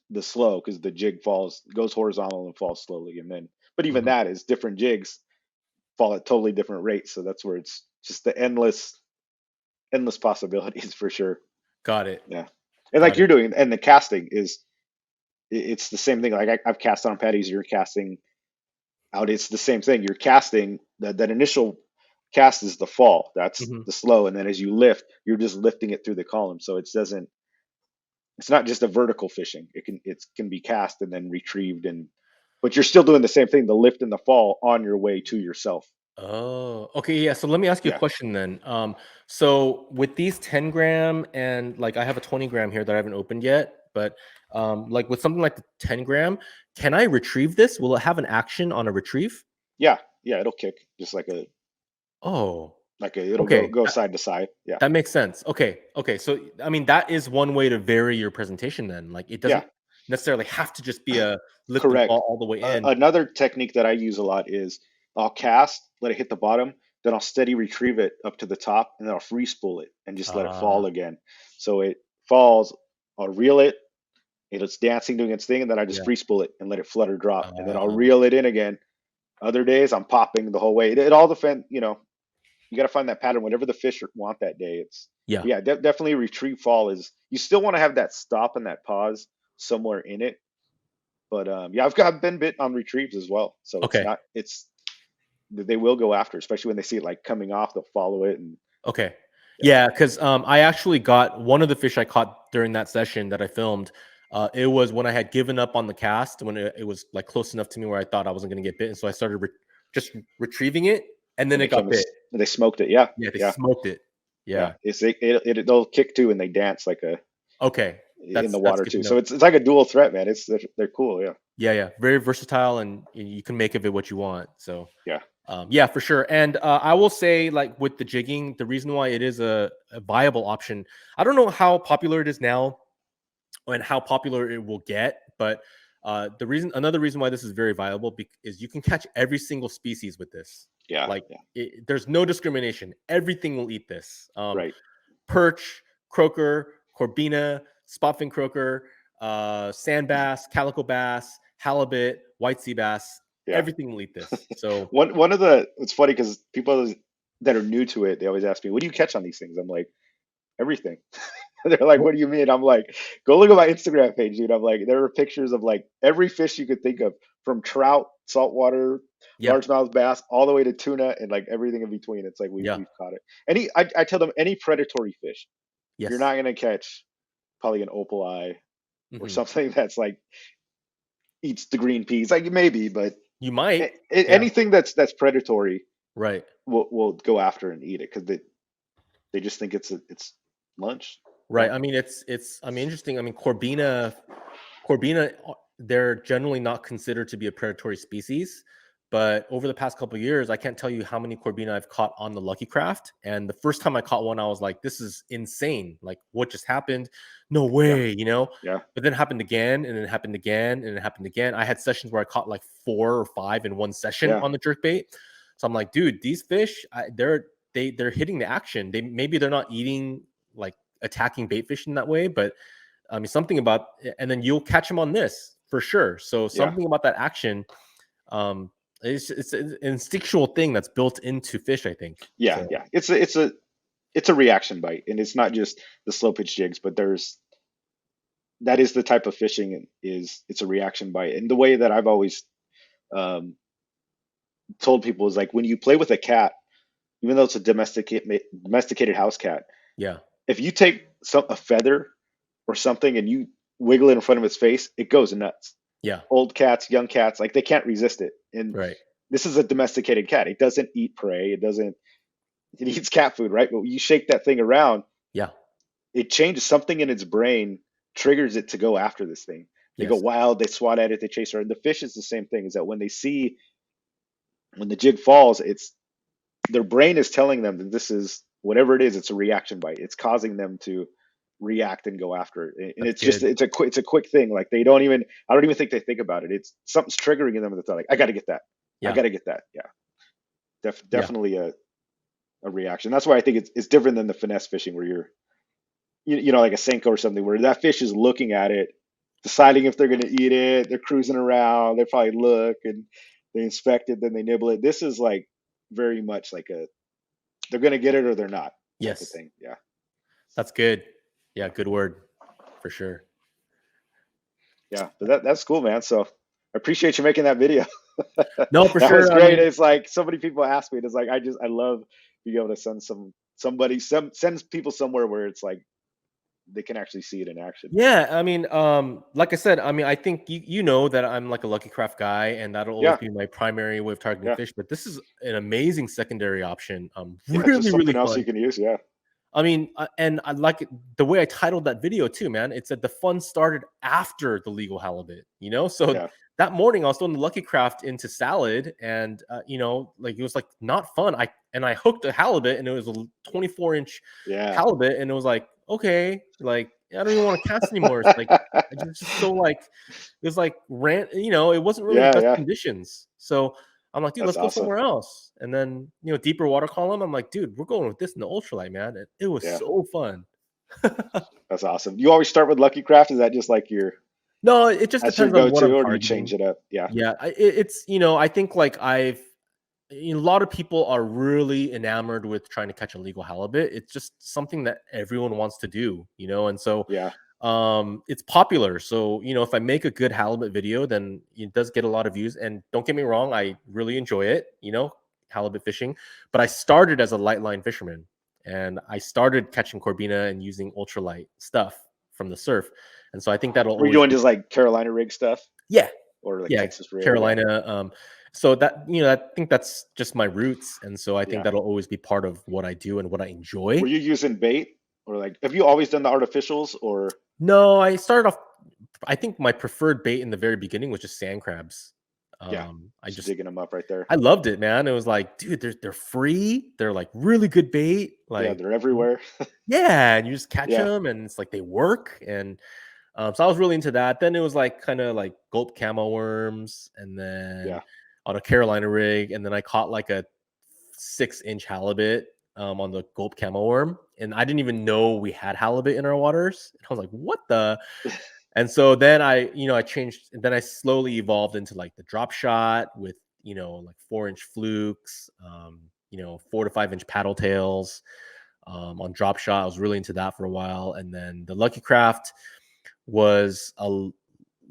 the slow because the jig falls goes horizontal and falls slowly, and then but even Mhm. that is different jigs fall at totally different rates. So that's where it's just the endless possibilities for sure. Got it. Yeah. And like Got you're it. doing, and the casting is it's the same thing. Like I've cast on patties, you're casting out. It's the same thing. You're casting that initial cast is the fall. That's Mhm. the slow, and then as you lift, you're just lifting it through the column. So it doesn't. It's not just a vertical fishing. It can be cast and then retrieved, and but you're still doing the same thing, the lift and the fall on your way to yourself. Oh, okay. Yeah. So let me ask you a Yeah, question then. So with these 10 gram and like I have a 20 gram here that I haven't opened yet, but like with something like the 10 gram, can I retrieve this? Will it have an action on a retrieve? yeah, yeah. It'll kick just Oh, it'll okay. go side to side. Yeah, That makes sense. Okay. Okay. So I mean that is one way to vary your presentation then. Like it yeah. doesn't necessarily have to just be a lift and fall Correct. all the way in. Another technique that I use a lot is I'll cast, let it hit the bottom, then I'll steady retrieve it up to the top, and then I'll free spool it and just let it fall Ah, again. So it falls, I'll reel it, it's dancing, doing its thing, and then I just yeah. free spool it and let it flutter drop, and then I'll Uh, reel it in again. Other days I'm popping the whole way. It all depends, you got to find that pattern, whatever the fish want that day. yeah. Yeah, definitely retrieve fall is, you still want to have that stop and that pause somewhere in it, but yeah, I've been bit on retrieves as well. So it's Okay. not it's they will go after, especially when they see it like coming off, they'll follow it and Okay. yeah, Yeah, because I actually got one of the fish I caught during that session that I filmed. It was when I had given up on the cast, when it was like close enough to me where I thought I wasn't going to get bitten. So I started just retrieving it, and then and it got bit. they smoked it. Yeah, Yeah, they yeah, smoked it. yeah. Yeah. They'll kick too and they dance like a Okay. in the That's water good to too. So know. it's like a dual threat, man. They're cool. Yeah, Yeah, yeah. Very versatile, and you can make of it what you want. So yeah, yeah, for sure. And I will say, like with the jigging, the reason why it is a viable option. I don't know how popular it is now and how popular it will get. But another reason why this is very viable is you can catch every single species with this. yeah, Like yeah. there's no discrimination. Everything will eat this. Right. Perch, croaker, corbina, spotfin croaker, sand bass, calico bass, halibut, white sea bass. Yeah. Everything will eat this. So One of the it's funny because people that are new to it, they always ask me, "What do you catch on these things?" I'm like, everything. They're like, oh, "What do you mean?" I'm like, "Go look at my Instagram page, dude." I'm like, there are pictures of like every fish you could think of, from trout, saltwater, yeah, largemouth bass, all the way to tuna, and like everything in between. It's like yeah, we've caught it. I tell them any predatory fish, you're yes. not gonna catch probably an opal eye or Hmm. something that's like eats the green peas. Like maybe, but You might, yeah, anything that's predatory right. will go after and eat it because they just think it's lunch. Right. Yeah, I mean, it's. I mean, interesting. I mean, Corbina, they're generally not considered to be a predatory species, but over the past couple of years, I can't tell you how many Corbina I've caught on the Luckycraft. And the first time I caught one, I was like, "This is insane! Like, what just happened? No yeah, way!" yeah, But then it happened again, and then it happened again, and it happened again. I had sessions where I caught like 4 or 5 in one session yeah, on the jerkbait. So I'm like, dude, these fish, they're hitting the action. Maybe they're not eating like attacking bait fish in that way, but I mean something about and then you'll catch them on this for sure. So yeah. something about that action, um, it's an instinctual thing that's built into fish, I think. Yeah, So yeah. It's a reaction bite, and it's not just the slow pitch jigs, but that is the type of fishing is it's a reaction bite. And the way that I've always um, told people is like when you play with a cat, even though it's a domesticated house cat, yeah, if you take a feather or something and you wiggle it in front of its face, it goes nuts. yeah, Old cats, young cats, like they can't resist it. And right, this is a domesticated cat. It doesn't eat prey. It eats cat food, right? But when you shake that thing around, yeah, it changes something in its brain, triggers it to go after this thing. They go yes, wild, they swat at it, they chase around. The fish is the same thing, is that when the jig falls, it's their brain is telling them that this is whatever it is, it's a reaction bite. It's causing them to react and go after it. And that's it's just good. it's a quick thing. Like I don't even think they think about it. It's something's triggering in them that they're like, I gotta get that. I Yeah, gotta get that. Yeah. yeah, Definitely a reaction. That's why I think it's different than the finesse fishing where you know, like a Senko or something where that fish is looking at it, deciding if they're going to eat it. They're cruising around. They probably look and they inspect it, then they nibble it. This is like very much like they're going to get it or they're not type of yes, thing. Yeah. that's good. Yeah, Yeah. good word for sure. Yeah. But that's cool, man. So I appreciate you making that video. No, for That was sure. I great. mean, It's like so many people ask me. It's like I love being able to sends people somewhere where it's like they can actually see it in action. yeah, I mean, like I said, I mean, I think you know that I'm like a Lucky Craft guy, and that'll always Yeah. be my primary way of targeting Yeah. fish. But this is an amazing secondary option. Yeah. It's just Really, really something else you fun. can use. Yeah. I mean, and I like the way I titled that video too, man. It said the fun started after the legal halibut, you know? So Yeah. that morning I was throwing the Lucky Craft into salad and, you know, like it was like not fun. I hooked a halibut and it was a 24-inch Yeah. halibut. And it was like, okay, like I don't even want to cast anymore. It's like, I just so like, it was like you know, it wasn't really the Yeah, best yeah. conditions. So I'm like, dude, That's let's go awesome. somewhere else. And then, you know, deeper water column. I'm like, dude, we're going with this in the ultralight, man. It was Yeah, so fun. that's awesome. You always start with Lucky Craft? Is that just like No, it just that's your depends on what I'm go-to, or do you change targeting. it up? Yeah, Yeah, it's you know, I think like a lot of people are really enamored with trying to catch a legal halibut. It's just something that everyone wants to do, you know, and so yeah, it's popular. So you know, if I make a good halibut video, then it does get a lot of views. And don't get me wrong, I really enjoy it, you know, halibut fishing. But I started as a light line fisherman, and I started catching corbina and using ultralight stuff from the surf. And so I think that'll Were you always doing be just like Carolina rig stuff yeah, or like yeah, Texas rig? Yeah, Carolina. So that you know, I think that's just my roots, and so I think yeah. that'll always be part of what I do and what I Were enjoy. you using bait, or like have you always done the artificials, or No, I started off. I think my preferred bait in the very beginning was just sand crabs. yeah, I just just jigging them up right there? I loved it, man. It was like, dude, they're free. They're like really good bait. Yeah, Like, they're everywhere. yeah, and you just catch Yeah, them, and it's like they work. And so I was really into that. Then it was like kind of like gulp camo worms, and then yeah. on a Carolina rig, and then I caught like a 6-inch halibut on the gulp camo worm, and I didn't even know we had halibut in our waters. And I was like, what the? And so then you know, I changed, and then I slowly evolved into like the drop shot with, you know, like 4-inch flukes, you know, 4 to 5 inch paddle tails on drop shot. I was really into that for a while. And then the Lucky Craft was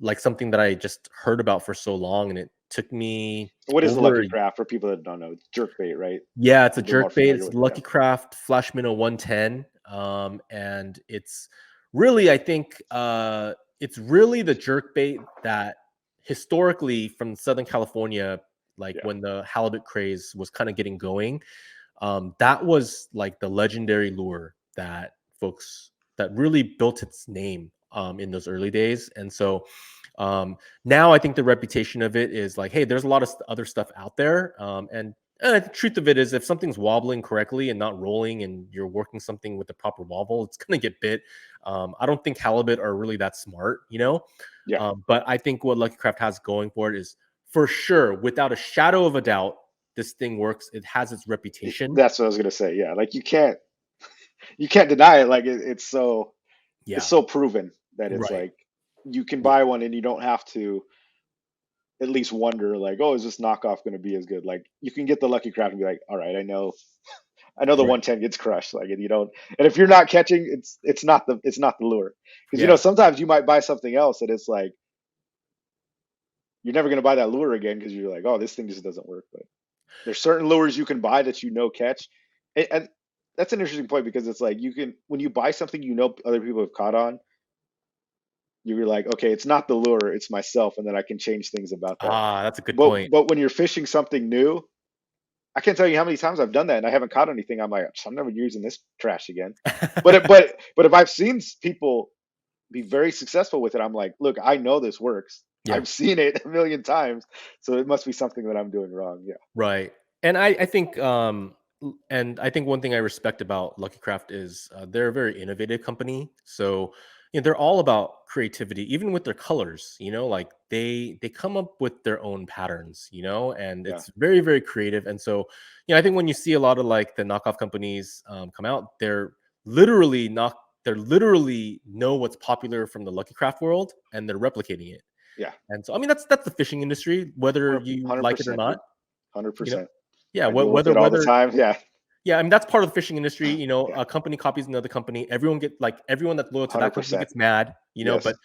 like something that I just heard about for so long. And it took me What is the over, Lucky Craft for people that don't know? It's jerk bait, right? yeah, it's a People are more jerk bait. familiar It's with it. Yeah, Lucky Craft Flash Minnow 110. And it's really, I think, it's really the jerk bait that historically from Southern California, like yeah, when the halibut craze was kind of getting going, that was like the legendary lure that folks that really built its name in those early days. And so now I think the reputation of it is like, hey, there's a lot of other stuff out there. The truth of it is, if something's wobbling correctly and not rolling, and you're working something with the proper wobble, it's gonna get bit. I don't think halibut are really that smart, you know. yeah. But I think what Lucky Craft has going for it is, for sure, without a shadow of a doubt, this thing works. It has its reputation. That's what I was gonna say. Yeah, like you can't deny it. Like it's Yeah, so proven that it's right. like you can Yeah, buy one and you don't have to at least wonder like, oh, is this knockoff going to be as good? Like you can get the Lucky Craft and be like, all right, I know the Right. 110 gets crushed. Like, and you don't, and if you're not catching, it's not the lure. Because Yeah. sometimes you might buy something else and it's like you're never going to buy that lure again because you're like, oh, this thing just doesn't work. But there's certain lures you can buy that catch, and that's an interesting point because it's like you can when you buy something other people have caught on, you're like, okay, it's not the lure, it's myself, and then I can change things about that. That's a good But point. when you're fishing something new, I can't tell you how many times I've done that and I haven't caught anything. I'm like, I'm never using this trash again. But if I've seen people be very successful with it, I'm like, look, I know this works. Yeah. I've seen it a million times, so it must be something that I'm doing wrong. Yeah, Right. And I think and I think one thing I respect about Luckycraft is they're a very innovative company. So, they're all about creativity, even with their colors, like they come up with their own patterns, and yeah, it's very, very creative. And so, I think when you see a lot of like the knockoff companies come out, they're literally know what's popular from the Luckycraft world and they're replicating it. yeah, And so, I mean, that's the fishing industry, whether you hundred like it or percent, not. dude, hundred You know? percent. Yeah, I deal with whether it all the whether time. Yeah, yeah, I mean, that's part of the fishing industry, yeah, a company copies another company. Everyone that's loyal to hundred that company percent. gets mad, Yes, but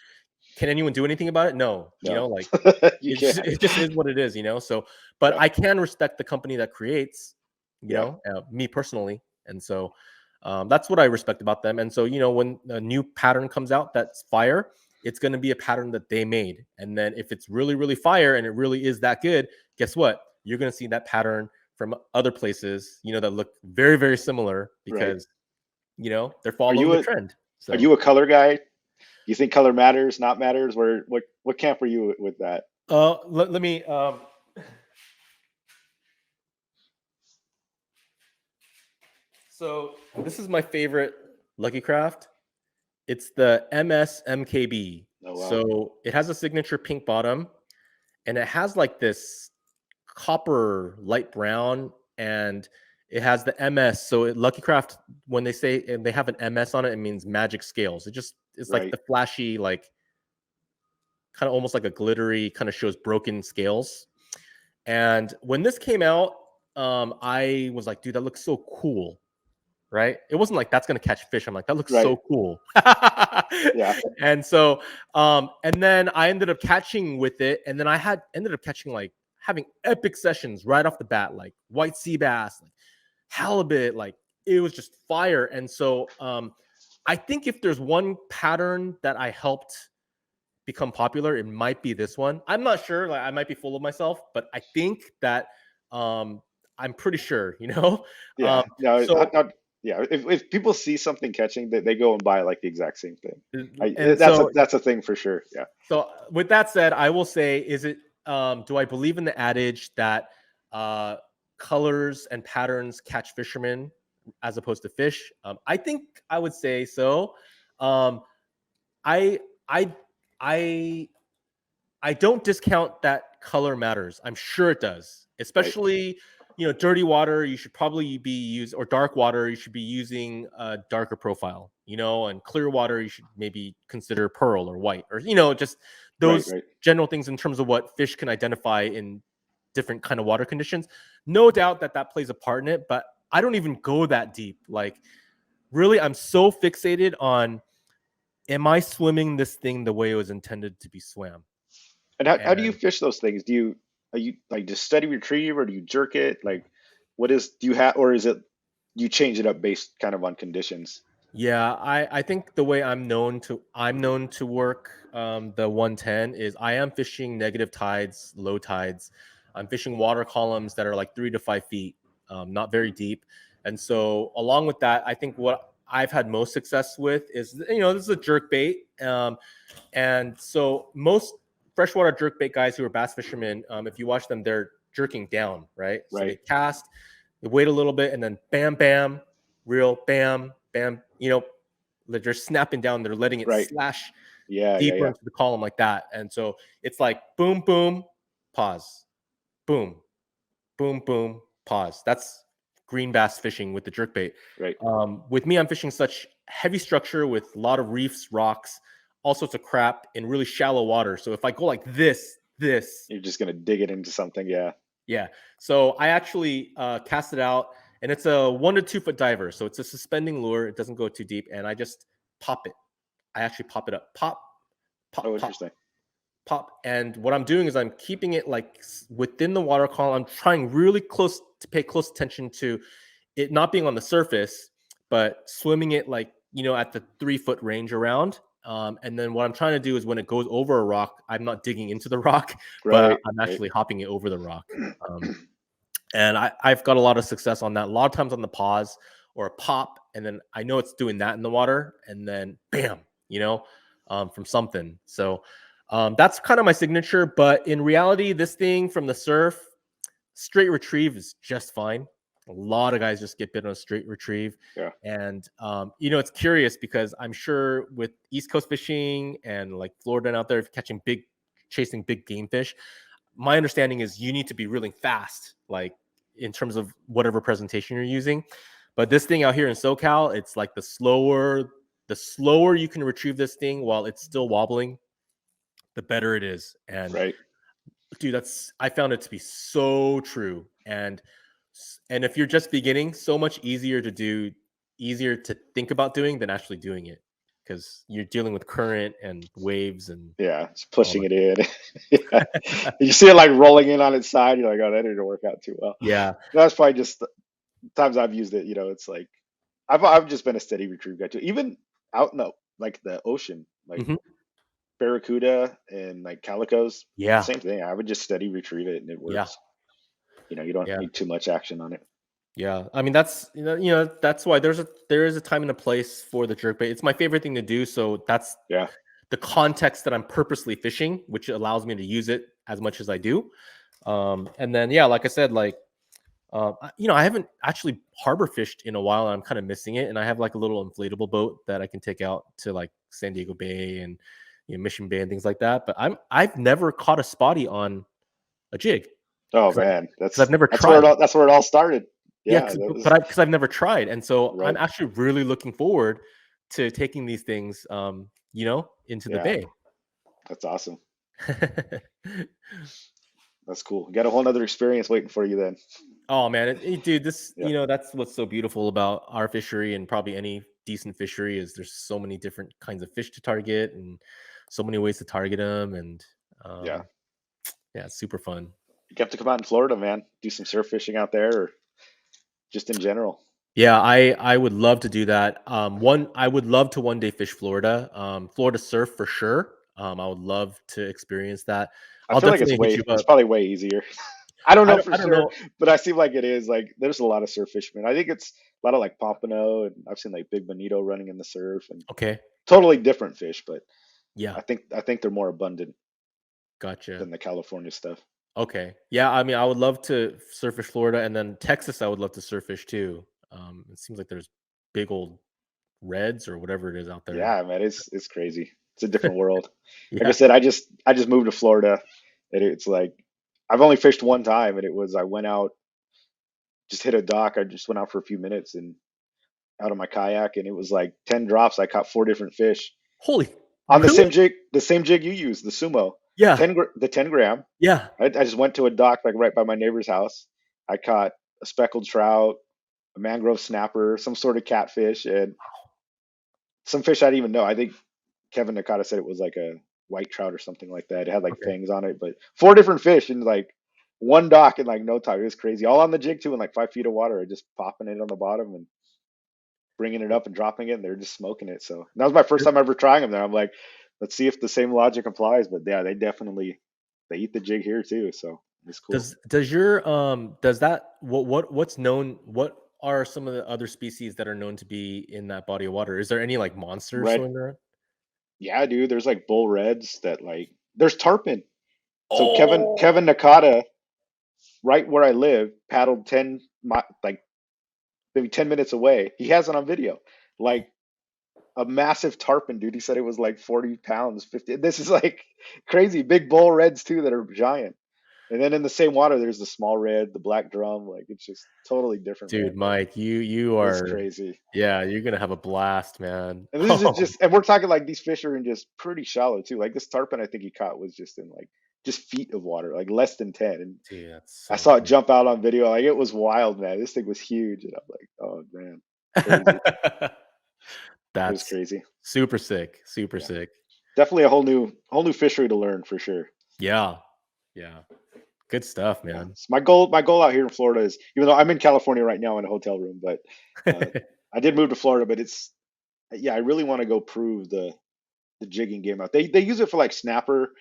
can anyone do anything about it? No, no, like you can't. it just is what it is, So, but Yeah, I can respect the company that creates, yeah, me personally, and so that's what I respect about them. And so, when a new pattern comes out that's fire, it's going to be a pattern that they made, and then if it's really, really fire and it really is that good, guess what? You're going to see that pattern from other places, that look very, very similar right. because they're Are following you the a trend. are So, you a color guy? Do you think color matters, not matters? Where what camp are you with that? let me. So this is my favorite Lucky Craft. It's the MSMKB. Oh wow, So it has a signature pink bottom, and it has like this copper light brown, and it has the MS. So Lucky Craft, when they say and they have an MS on it, it means magic scales. It's like right? the flashy, like kind of almost like a glittery, kind of shows broken scales. And when this came out, I was like, dude, that looks so cool. Right? It wasn't like that's gonna catch fish. I'm like, that looks Right. so cool. Yeah. And so, and then I ended up catching with it, and then ended up catching like having epic sessions right off the bat, like white sea bass, like halibut, like it was just fire. And so, I think if there's one pattern that I helped become popular, it might be this one. I'm not sure, like I might be full of myself, but I think that um I'm pretty sure, Yeah. No, so yeah. If people see something catching, they go and buy like the exact same thing. and so That's a thing for sure. Yeah. so with that said, I will say, is it do I believe in the adage that uh colors and patterns catch fishermen as opposed to fish? I think I would say so. Um I I I I don't discount that color matters. I'm sure it does. Right. Especially, dirty water, you should probably be using, or dark water, you should be using a darker profile, and clear water, you should maybe consider pearl or white, or, just Right. those Right. general things in terms of what fish can identify in different kind of water conditions. No doubt that that plays a part in it, but I don't even go that deep. Like, really, I'm so fixated on, am I swimming this thing the way it was intended to be swam? And how do you And fish those things? Are you like just steady retrieve or do you jerk it? Like, do you have or is it you change it up based kind of on conditions? yeah, I think the way I'm known to work the 110 is I am fishing negative tides, low tides. I'm fishing water columns that are like 3 to 5 feet, not very deep. And so along with that, I think what I've had most success with is, this is a jerk bait. And so most freshwater jerk bait guys who are bass fishermen, if you watch them, they're jerking down, right? So they Right. cast, they wait a little bit, and then bam, bam, reel, bam, bam. They're just snapping down. They're letting it Right. slash Yeah. Yeah. deeper Yeah. into the column like that. And so it's like boom, boom, pause, boom, boom, boom, pause. That's green bass fishing with the jerkbait. Right. With me, I'm fishing such heavy structure with a lot of reefs, rocks, all sorts of crap in really shallow water. So if I go like this this. You're just gonna dig it into something. Yeah. Yeah. So I actually cast it out, and it's a 1 to 2 foot diver. So it's a suspending lure. It doesn't go too deep, and I just pop it. I actually pop it up. Pop, Oh, pop, pop, interesting. pop. And what I'm doing is I'm keeping it like within the water column. I'm trying really close to pay close attention to it not being on the surface, but swimming it like, at the 3 foot range around. And then what I'm trying to do is when it goes over a rock, I'm not digging into the rock, but Right. I'm Right. actually hopping it over the rock. And I've got a lot of success on that. A lot of times on the pause or a pop, and then I know it's doing that in the water, and then bam, from something. So that's kind of my signature. But in reality, this thing from the surf, straight retrieve is just fine. A lot of guys just get bit on a straight retrieve. Yeah. And it's curious because I'm sure with East Coast fishing and like Florida and out there chasing big game fish, my understanding is you need to be reeling fast, like in terms of whatever presentation you're using. But this thing out here in SoCal, it's like the slower you can retrieve this thing while it's still wobbling, the better it is. And Right. dude, I found it to be so true. And if you're just beginning, so much easier to think about doing than actually doing it, because you're dealing with current and waves and Yeah. It's all pushing it in. Yeah. You see it like rolling in on its side. You're like, oh, that didn't work out too well. yeah. That's probably just the times I've used it. It's like I've just been a steady retrieve guy too. Even out in the ocean, like Mhm. barracuda and like calicos, Yeah. same thing. I would just steady retrieve it and it Yeah. works. You don't Yeah. need too much action on it. Yeah, I mean that's that's why there is a time and a place for the jerkbait. It's my favorite thing to do, so that's Yeah. the context that I'm purposely fishing, which allows me to use it as much as I do. And then yeah, like I said, like I haven't actually harbor fished in a while, and I'm kind of missing it. And I have like a little inflatable boat that I can take out to like San Diego Bay and Mission Bay and things like that. But I've never caught a spotty on a jig Oh because man, I've never tried. that's where it all started. Yeah, Yeah, that was because I've never tried, and so I'm right. actually really looking forward to taking these things, into the Yeah, bay. that's awesome. That's cool. You got a whole nother experience waiting for you then. Oh man, dude, Yeah. that's what's so beautiful about our fishery and probably any decent fishery is there's so many different kinds of fish to target and so many ways to target them, and Yeah. yeah, it's super fun. You have to come out in Florida, man. Do some surf fishing out there or just in general. Yeah, I would love to do that. I would love to one day fish Florida. Florida surf for sure. I would love to experience that. I I'll feel like definitely hit you it's up. probably way easier. I don't know for I don't sure, know. but I seem like it is. Like there's a lot of surf fishermen. I think it's a lot of like pompano, and I've seen like big bonito running in the surf, and Okay. totally different fish. But Yeah. I think they're more abundant Gotcha. than the California stuff. Okay. Yeah. I mean, I would love to surfish Florida, and then Texas. I would love to surfish too. It seems like there's big old reds or whatever it is out there. Yeah, man, it's crazy. It's a different world. Like I Yeah. said, I just moved to Florida, and it's like I've only fished one time, and it was I went out, just hit a dock. I just went out for a few minutes and out of my kayak, and it was like 10 drops. I caught four different fish Holy. on Really? the same jig you use, the sumo, Yeah. the 10 gram. Yeah. I just went to a dock like right by my neighbor's house. I caught a speckled trout, a mangrove snapper, some sort of catfish, and some fish I didn't even know. I think Kevin Nakata said it was like a white trout or something like that. It had like Okay. fangs on it, but four different fish in like one dock in like no time. It was crazy. All on the jig too, in like 5 feet of water, just popping it on the bottom and bringing it up and dropping it. And they're just smoking it. So that was my first time ever trying them there. I'm like, let's see if the same logic applies. But yeah, they eat the jig here too. So it's cool. Does that what's known? What are some of the other species that are known to be in that body of water? Is there any like monsters Red, swimming there? yeah, dude. There's like bull reds that like there's tarpon. So Oh. Kevin Nakata, right where I live, paddled like maybe 10 minutes away. He has it on video, like a massive tarpon, dude. He said it was like 40 pounds, 50. This is like crazy. Big bull reds too that are giant. And then in the same water, there's the small red, the black drum. Like it's just totally different, Dude, man. But Mike, you it's are, crazy. yeah, you're gonna have a blast, man. And this is just, and we're talking like these fish are in just pretty shallow too. Like this tarpon, I think he caught was just in like just feet of water, like less than 10. And Dude, that's I so saw it cool. jump out on video. Like it was wild, man. This thing was huge, and I'm like, oh man, crazy. It was That's crazy. super sick. Super Yeah, sick. definitely a whole new fishery to learn for sure. Yeah. Yeah. Good stuff, Yeah, man. so my goal out here in Florida is, even though I'm in California right now in a hotel room, but uh, I did move to Florida. But it's, yeah, I really want to go prove the jigging game out. They use it for like snapper,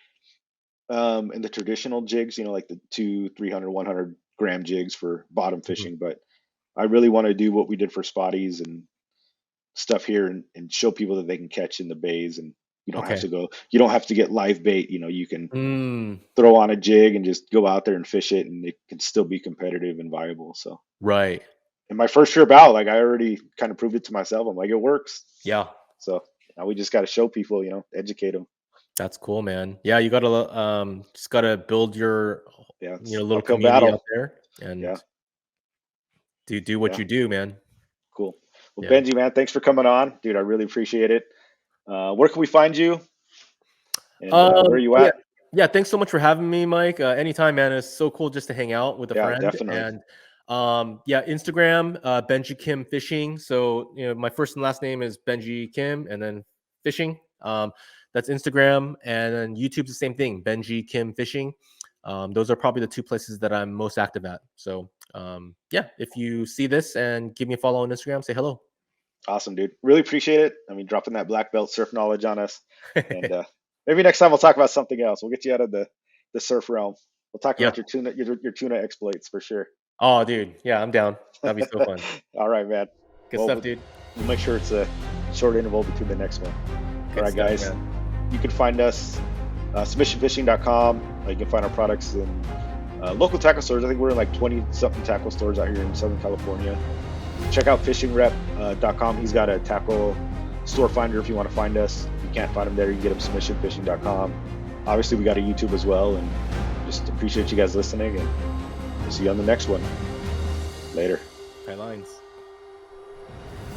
and the traditional jigs, like the 200, 300, 100 gram jigs for bottom Mhm. fishing. But I really want to do what we did for spotties and stuff here, and show people that they can catch in the bays, and Okay. you don't have to get live bait. You can Mm, throw on a jig and just go out there and fish it, and it can still be competitive and viable. So right. in my first trip out, like I already kind of proved it to myself. I'm like, it works. Yeah. So now we just got to show people, educate them. That's cool, man. Yeah, you gotta just gotta build your Yeah, your it's little uphill community out battle. there and Yeah, do what yeah, you do, man. cool. Well, Yeah. Benji, man, thanks for coming on, dude. I really appreciate it. Where can we find you, and where are you Yeah. at? Yeah, thanks so much for having me, Mike. Anytime, man. It's so cool just to hang out with a Yeah, friend. definitely. And yeah, Instagram, Benjie Kim Fishing. So, my first and last name is Benjie Kim and then fishing. That's Instagram. And then YouTube's the same thing, Benjie Kim Fishing. Those are probably the two places that I'm most active at. So yeah, if you see this and give me a follow on Instagram, say hello. Awesome, dude. Really appreciate it. I mean, dropping that black belt surf knowledge on us, and maybe next time we'll talk about something else. We'll get you out of the surf realm. We'll talk Yeah. about your tuna exploits for sure. Oh, dude. Yeah, I'm down. That'd be so fun. All right, man. Good Well, stuff, we'll dude. we'll make sure it's a short interval between the next one. All Good right, stuff, guys. man. You can find us submissionfishing.com. You can find our products in local tackle stores. I think we're in like 20 something tackle stores out here in Southern California. Check out fishingrep.com. He's got a tackle store finder if you want to find us. If you can't find him there, you can get him submissionfishing.com. Obviously, we got a YouTube as well, and just appreciate you guys listening, and we'll see you on the next one. Later. Tight lines.